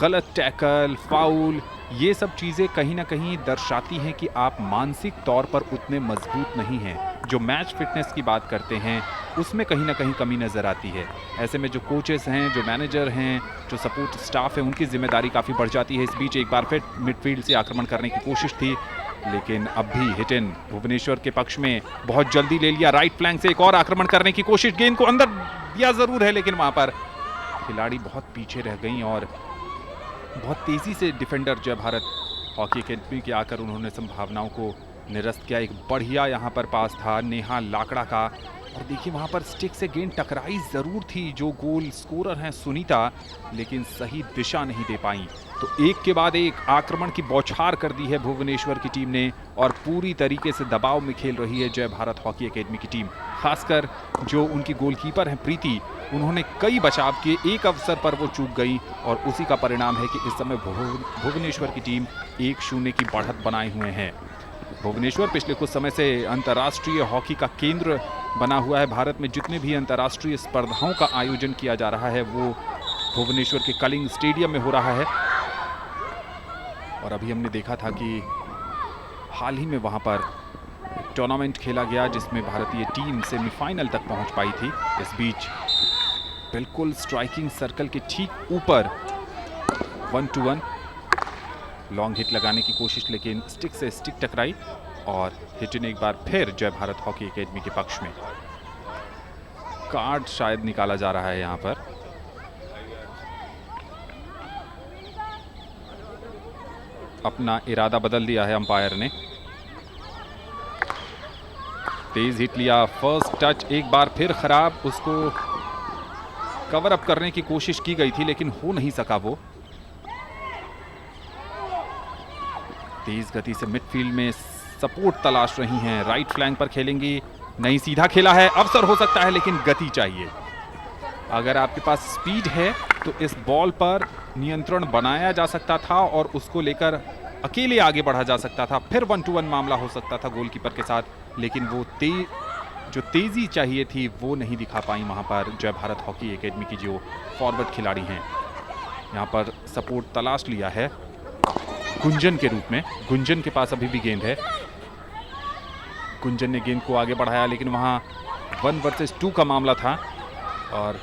गलत टैकल, फाउल, ये सब चीज़ें कहीं ना कहीं दर्शाती हैं कि आप मानसिक तौर पर उतने मजबूत नहीं हैं। जो मैच फिटनेस की बात करते हैं उसमें कहीं ना कहीं कमी नज़र आती है। ऐसे में जो कोचेस हैं, जो मैनेजर हैं, जो सपोर्ट स्टाफ है, उनकी जिम्मेदारी काफ़ी बढ़ जाती है। इस बीच एक बार फिर मिडफील्ड से आक्रमण करने की कोशिश थी, लेकिन अब भी हिट इन भुवनेश्वर के पक्ष में बहुत जल्दी ले लिया। राइट फ्लैंक से एक और आक्रमण करने की कोशिश, गेंद को अंदर दिया ज़रूर है, लेकिन वहाँ पर खिलाड़ी बहुत पीछे रह गई और बहुत तेज़ी से डिफेंडर जय भारत हॉकी अकेडमी के आकर उन्होंने संभावनाओं को निरस्त किया। एक बढ़िया यहाँ पर पास था नेहा लाकड़ा का, और देखिए वहाँ पर स्टिक से गेंद टकराई ज़रूर थी जो गोल स्कोरर हैं सुनीता, लेकिन सही दिशा नहीं दे पाई। तो एक के बाद एक आक्रमण की बौछार कर दी है भुवनेश्वर की टीम ने, और पूरी तरीके से दबाव में खेल रही है जय भारत हॉकी अकेडमी की टीम। खासकर जो उनकी गोलकीपर हैं प्रीति, उन्होंने कई बचाव किए, एक अवसर पर वो चूक गई, और उसी का परिणाम है कि इस समय भुवनेश्वर की टीम 1-0 की बढ़त बनाए हुए हैं। भुवनेश्वर पिछले कुछ समय से अंतर्राष्ट्रीय हॉकी का केंद्र बना हुआ है। भारत में जितने भी अंतर्राष्ट्रीय स्पर्धाओं का आयोजन किया जा रहा है वो भुवनेश्वर के कलिंग स्टेडियम में हो रहा है, और अभी हमने देखा था कि हाल ही में वहां पर टूर्नामेंट खेला गया जिसमें भारतीय टीम सेमीफाइनल तक पहुंच पाई थी। इस बीच बिल्कुल स्ट्राइकिंग सर्कल के ठीक ऊपर 1-1 लॉन्ग हिट लगाने की कोशिश, लेकिन स्टिक से स्टिक टकराई, और हिट इन एक बार फिर जय भारत हॉकी अकेडमी के पक्ष में। कार्ड शायद निकाला जा रहा है यहां पर। अपना इरादा बदल दिया है अंपायर ने। तेज हिट लिया, फर्स्ट टच एक बार फिर खराब, उसको कवर अप करने की कोशिश की गई थी लेकिन हो नहीं सका वो। तेज गति से मिडफील्ड में सपोर्ट तलाश रही हैं, राइट फ्लैंक पर खेलेंगी, नहीं सीधा खेला है, अवसर हो सकता है लेकिन गति चाहिए। अगर आपके पास स्पीड है तो इस बॉल पर नियंत्रण बनाया जा सकता था और उसको लेकर अकेले आगे बढ़ा जा सकता था, फिर 1-1 मामला हो सकता था गोलकीपर के साथ, लेकिन वो जो तेजी चाहिए थी वो नहीं दिखा पाई वहां पर जय भारत हॉकी एकेडमी की जो फॉरवर्ड खिलाड़ी हैं। यहां पर सपोर्ट तलाश लिया है गुंजन के रूप में, गुंजन के पास अभी भी गेंद है, गुंजन ने गेंद को आगे बढ़ाया लेकिन वहां 1 वर्सेस 2 का मामला था और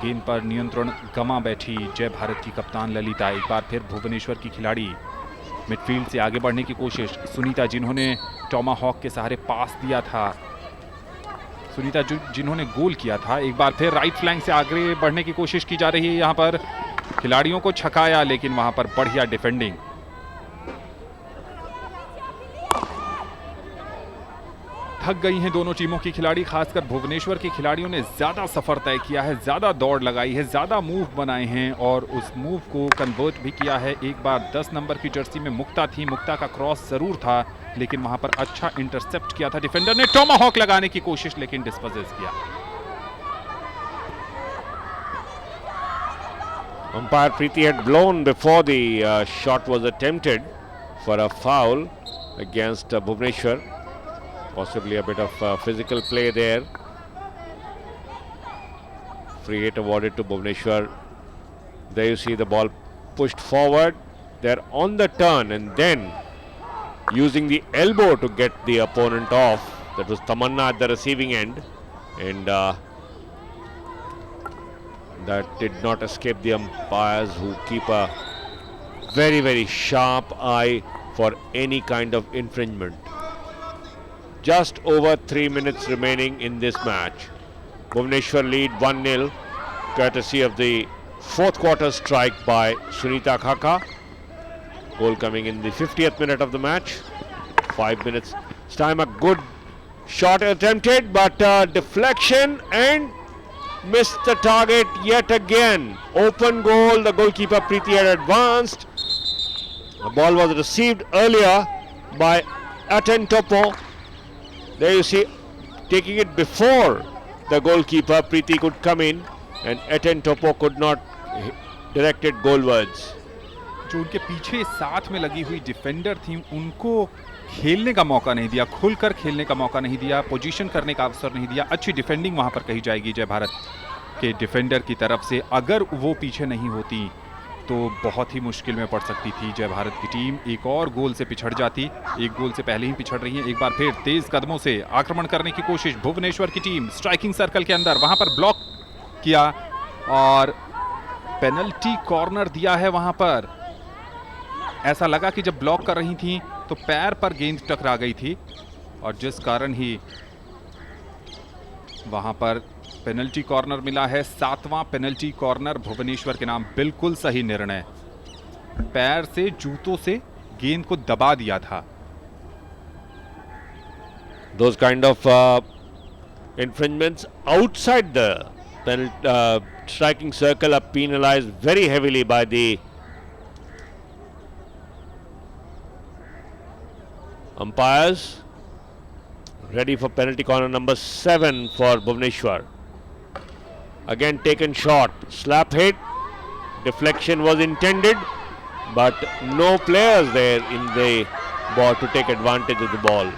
गेंद पर नियंत्रण गंवा बैठी जय भारत की कप्तान ललिता। एक बार फिर भुवनेश्वर की खिलाड़ी मिडफील्ड से आगे बढ़ने की कोशिश, सुनीता जिन्होंने टॉमाहॉक के सहारे पास दिया था, सुनीता जिन्होंने गोल किया था, एक बार फिर राइट फ्लैंक से आगे बढ़ने की कोशिश की जा रही है, यहां पर खिलाड़ियों को छकाया लेकिन वहां पर बढ़िया डिफेंडिंग। थक गई हैं दोनों टीमों की खिलाड़ी, खासकर भुवनेश्वर की खिलाड़ियों ने ज्यादा सफर तय किया है, ज्यादा दौड़ लगाई है, ज्यादा मूव बनाए हैं और उस मूव को कन्वर्ट भी किया है। एक बार 10 नंबर की जर्सी में मुक्ता थी, मुक्ता का क्रॉस जरूर था लेकिन वहां पर अच्छा इंटरसेप्ट किया था डिफेंडर ने, टॉमाहॉक लगाने की कोशिश लेकिन डिस्पोजेस किया। Umpire Preeti had blown before the shot was attempted for a foul against Bhubaneswar. Possibly a bit of physical play there. Free hit awarded to Bhubaneswar. There you see the ball pushed forward. They're on the turn and then using the elbow to get the opponent off. That was Tamanna at the receiving end, and that did not escape the umpires, who keep a very, very sharp eye for any kind of infringement. Just over 3 minutes remaining in this match. Bhubaneswar lead 1-0 courtesy of the fourth quarter strike by Sunita Khaka. Goal coming in the 50th minute of the match. 5 minutes time, a good shot attempted but deflection and missed the target yet again. Open goal, the goalkeeper Preeti had advanced. The ball was received earlier by Aten Topo. There you see, taking it before the goalkeeper Preeti could come in, and Aten Topo could not direct it goalwards. जो उनके पीछे साथ में लगी हुई defender थी उनको खेलने का मौका नहीं दिया, खुलकर खेलने का मौका नहीं दिया, पोजीशन करने का अवसर नहीं दिया। अच्छी डिफेंडिंग वहां पर कही जाएगी जय भारत के डिफेंडर की तरफ से। अगर वो पीछे नहीं होती तो बहुत ही मुश्किल में पड़ सकती थी जय भारत की टीम। एक और गोल से पिछड़ जाती, एक गोल से पहले ही पिछड़ रही है। एक बार फिर तेज कदमों से आक्रमण करने की कोशिश भुवनेश्वर की टीम स्ट्राइकिंग सर्कल के अंदर, वहां पर ब्लॉक किया और पेनल्टी कॉर्नर दिया है। वहां पर ऐसा लगा कि जब ब्लॉक कर रही थी तो पैर पर गेंद टकरा गई थी और जिस कारण ही वहां पर पेनल्टी कॉर्नर मिला है। 7वां पेनल्टी कॉर्नर भुवनेश्वर के नाम। बिल्कुल सही निर्णय, पैर से जूतों से गेंद को दबा दिया था। Those kind of infringements outside the striking circle are penalized very heavily by the umpires. Ready for penalty corner number 7 for Bhuvaneshwar. Again taken shot, slap hit, deflection was intended, but no players there in the ball to take advantage of the ball.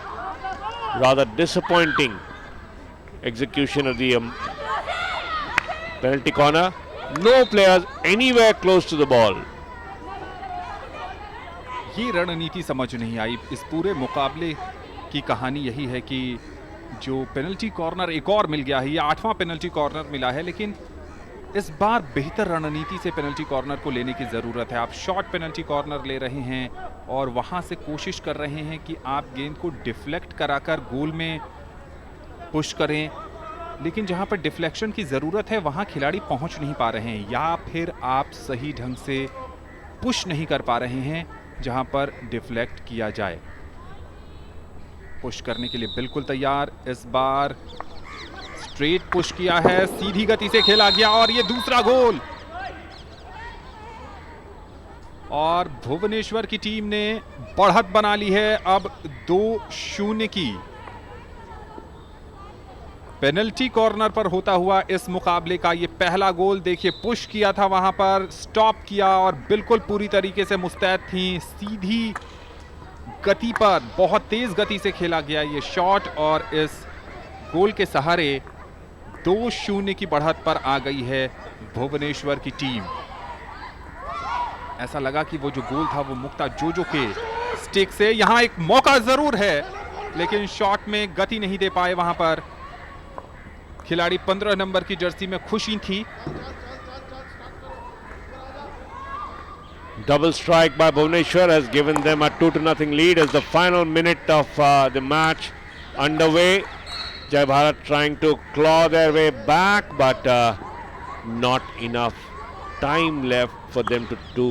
Rather disappointing execution of the penalty corner. No players anywhere close to the ball. ये रणनीति समझ नहीं आई। इस पूरे मुकाबले की कहानी यही है कि जो पेनल्टी कॉर्नर एक और मिल गया है, ये 8वां पेनल्टी कॉर्नर मिला है, लेकिन इस बार बेहतर रणनीति से पेनल्टी कॉर्नर को लेने की ज़रूरत है। आप शॉर्ट पेनल्टी कॉर्नर ले रहे हैं और वहां से कोशिश कर रहे हैं कि आप गेंद को डिफ्लेक्ट कराकर गोल में पुश करें, लेकिन जहां पर डिफ्लेक्शन की ज़रूरत है वहां खिलाड़ी पहुंच नहीं पा रहे हैं, या फिर आप सही ढंग से पुश नहीं कर पा रहे हैं जहां पर डिफ्लेक्ट किया जाए। पुश करने के लिए बिल्कुल तैयार, इस बार स्ट्रेट पुश किया है, सीधी गति से खेला गया और ये दूसरा गोल। और भुवनेश्वर की टीम ने बढ़त बना ली है अब 2-0 की। पेनल्टी कॉर्नर पर होता हुआ इस मुकाबले का ये पहला गोल। देखिए पुश किया था, वहां पर स्टॉप किया और बिल्कुल पूरी तरीके से मुस्तैद थी। सीधी गति पर बहुत तेज गति से खेला गया ये शॉट और इस गोल के सहारे 2-0 की बढ़त पर आ गई है भुवनेश्वर की टीम। ऐसा लगा कि वो जो गोल था वो मुक्ता जोजो के स्टिक से। यहां एक मौका जरूर है लेकिन शॉट में गति नहीं दे पाए। वहां पर खिलाड़ी 15 नंबर की जर्सी में खुशी थी। Double strike by Bhuvaneshwar has given them a 2-0 lead as the final minute of the match underway. Jai Bharat trying to claw their way back, but not enough time left for them to do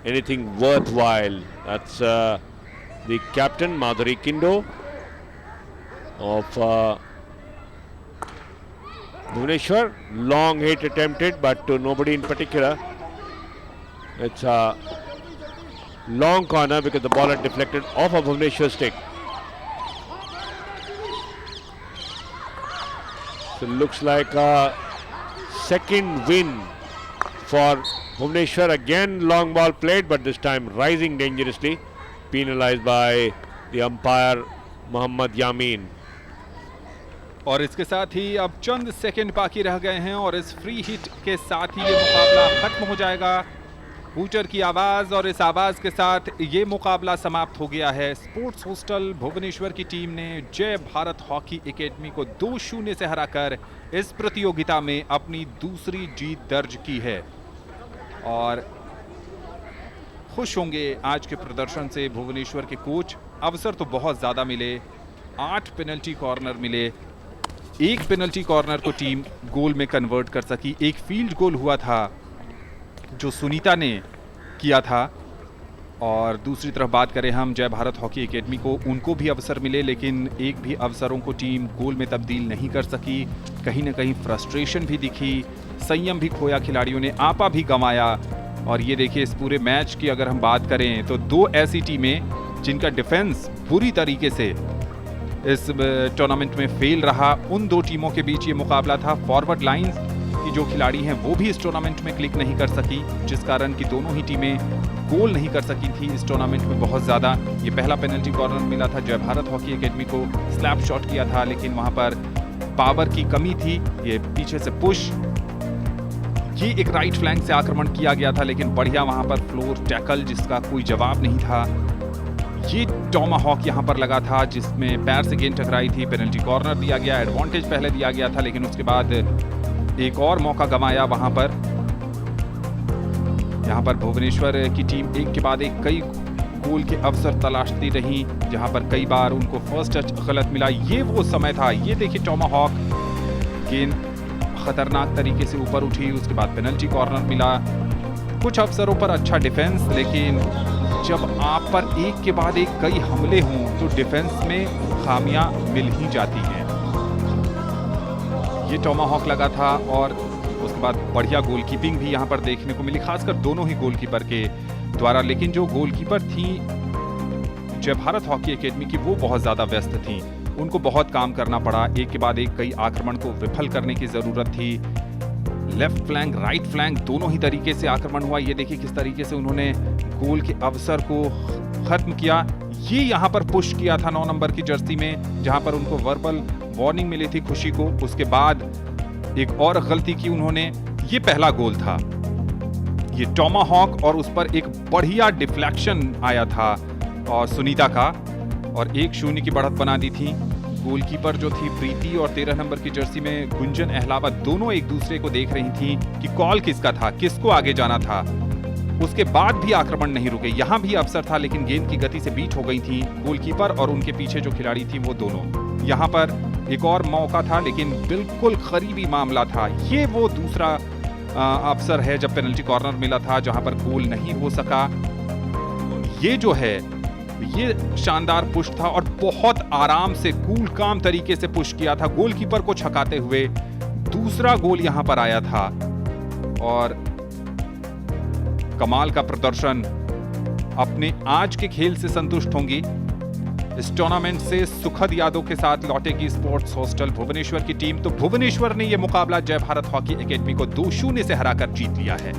anything worthwhile. That's the captain Madhuri Kindo of Bhuvaneshwar. Long hit attempted, but to nobody in particular. It's a long corner because the ball had deflected off of Bhuvaneshwar stick. So it looks like a second win for Bhuvaneshwar. Again long ball played, but this time rising dangerously, penalized by the umpire Mohammad Yamin. और इसके साथ ही अब चंद second बाकी रह गए हैं और इस फ्री हिट के साथ ही ये मुकाबला खत्म हो जाएगा। हूटर की आवाज और इस आवाज के साथ ये मुकाबला समाप्त हो गया है। स्पोर्ट्स हॉस्टल भुवनेश्वर की टीम ने जय भारत हॉकी एकेडमी को 2-0 से हराकर इस प्रतियोगिता में अपनी दूसरी जीत दर्ज की है और खुश होंगे आज के प्रदर्शन से भुवनेश्वर के कोच। अवसर तो बहुत ज्यादा मिले, 8 पेनल्टी कॉर्नर मिले, एक पेनल्टी कॉर्नर को टीम गोल में कन्वर्ट कर सकी। एक फील्ड गोल हुआ था जो सुनीता ने किया था। और दूसरी तरफ बात करें हम जय भारत हॉकी एकेडमी को, उनको भी अवसर मिले लेकिन एक भी अवसरों को टीम गोल में तब्दील नहीं कर सकी। कहीं ना कहीं फ्रस्ट्रेशन भी दिखी, संयम भी खोया खिलाड़ियों ने, आपा भी गंवाया। और ये देखिए इस पूरे मैच की अगर हम बात करें तो 2 ऐसी टीमें जिनका डिफेंस बुरी तरीके से इस टूर्नामेंट में फेल रहा, उन 2 टीमों के बीच ये मुकाबला था। फॉरवर्ड लाइंस की जो खिलाड़ी हैं वो भी इस टूर्नामेंट में क्लिक नहीं कर सकी, जिस कारण की दोनों ही टीमें गोल नहीं कर सकी थी इस टूर्नामेंट में बहुत ज़्यादा। ये पहला पेनल्टी कॉर्नर मिला था जय भारत हॉकी एकेडमी को, स्लैप शॉट किया था लेकिन वहाँ पर पावर की कमी थी। ये पीछे से पुश ये एक राइट फ्लैंक से आक्रमण किया गया था, लेकिन बढ़िया वहां पर फ्लोर टैकल जिसका कोई जवाब नहीं था। ये टॉमाहॉक यहां पर लगा था जिसमें पैर से गेंद टकराई थी, पेनल्टी कॉर्नर दिया गया, एडवांटेज पहले दिया गया था, लेकिन उसके बाद एक और मौका गंवाया वहां पर। यहां पर भुवनेश्वर की टीम एक के बाद एक कई गोल के अवसर तलाशती रही, जहां पर कई बार उनको फर्स्ट टच गलत मिला। ये वो समय था, ये देखिए टॉमाहॉक गेंद खतरनाक तरीके से ऊपर उठी, उसके बाद पेनल्टी कॉर्नर मिला। कुछ अवसरों पर अच्छा डिफेंस, लेकिन जब आप पर एक के बाद एक कई हमले हों तो डिफेंस में खामियां मिल ही जाती हैं। ये टॉमाहॉक लगा था और उसके बाद बढ़िया गोलकीपिंग भी यहां पर देखने को मिली, खासकर दोनों ही गोलकीपर के द्वारा। लेकिन जो गोलकीपर थी जय भारत हॉकी एकेडमी की, वो बहुत ज्यादा व्यस्त थी, उनको बहुत काम करना पड़ा। एक के बाद एक कई आक्रमण को विफल करने की जरूरत थी। लेफ्ट फ्लैंक, राइट फ्लैंक, दोनों ही तरीके से आक्रमण हुआ। ये देखिए किस तरीके से उन्होंने गोल के अवसर को खत्म किया। ये यहाँ पर पुश किया था 9 नंबर की जर्सी में, जहां पर उनको वर्बल वार्निंग मिली थी खुशी को। उसके बाद एक और गलती की उन्होंने, ये पहला गोल था, ये टॉमाहॉक, और उस पर एक बढ़िया डिफ्लेक्शन आया था और सुनीता का, और 1-0 की बढ़त बना दी थी। गोलकीपर जो थी प्रीति और 13 नंबर की जर्सी में गुंजन अहलावत, दोनों एक दूसरे को देख रही थी कि कॉल किसका था, किसको आगे जाना था। उसके बाद भी आक्रमण नहीं रुके, यहां भी अवसर था, लेकिन गेंद की गति से बीट हो गई थी गोलकीपर और उनके पीछे जो खिलाड़ी थी वो दोनों। यहां पर एक और मौका था, लेकिन बिल्कुल करीबी मामला था। ये वो दूसरा अवसर है जब पेनल्टी कॉर्नर मिला था, जहां पर गोल नहीं हो सका। ये जो है ये शानदार पुश था और बहुत आराम से कूल काम तरीके से पुश किया था गोलकीपर को छकाते हुए। दूसरा गोल यहां पर आया था और कमाल का प्रदर्शन। अपने आज के खेल से संतुष्ट होंगी। इस टूर्नामेंट से सुखद यादों के साथ लौटेगी स्पोर्ट्स हॉस्टल भुवनेश्वर की टीम। तो भुवनेश्वर ने यह मुकाबला जय भारत हॉकी एकेडमी को 2-0 से हराकर जीत लिया है।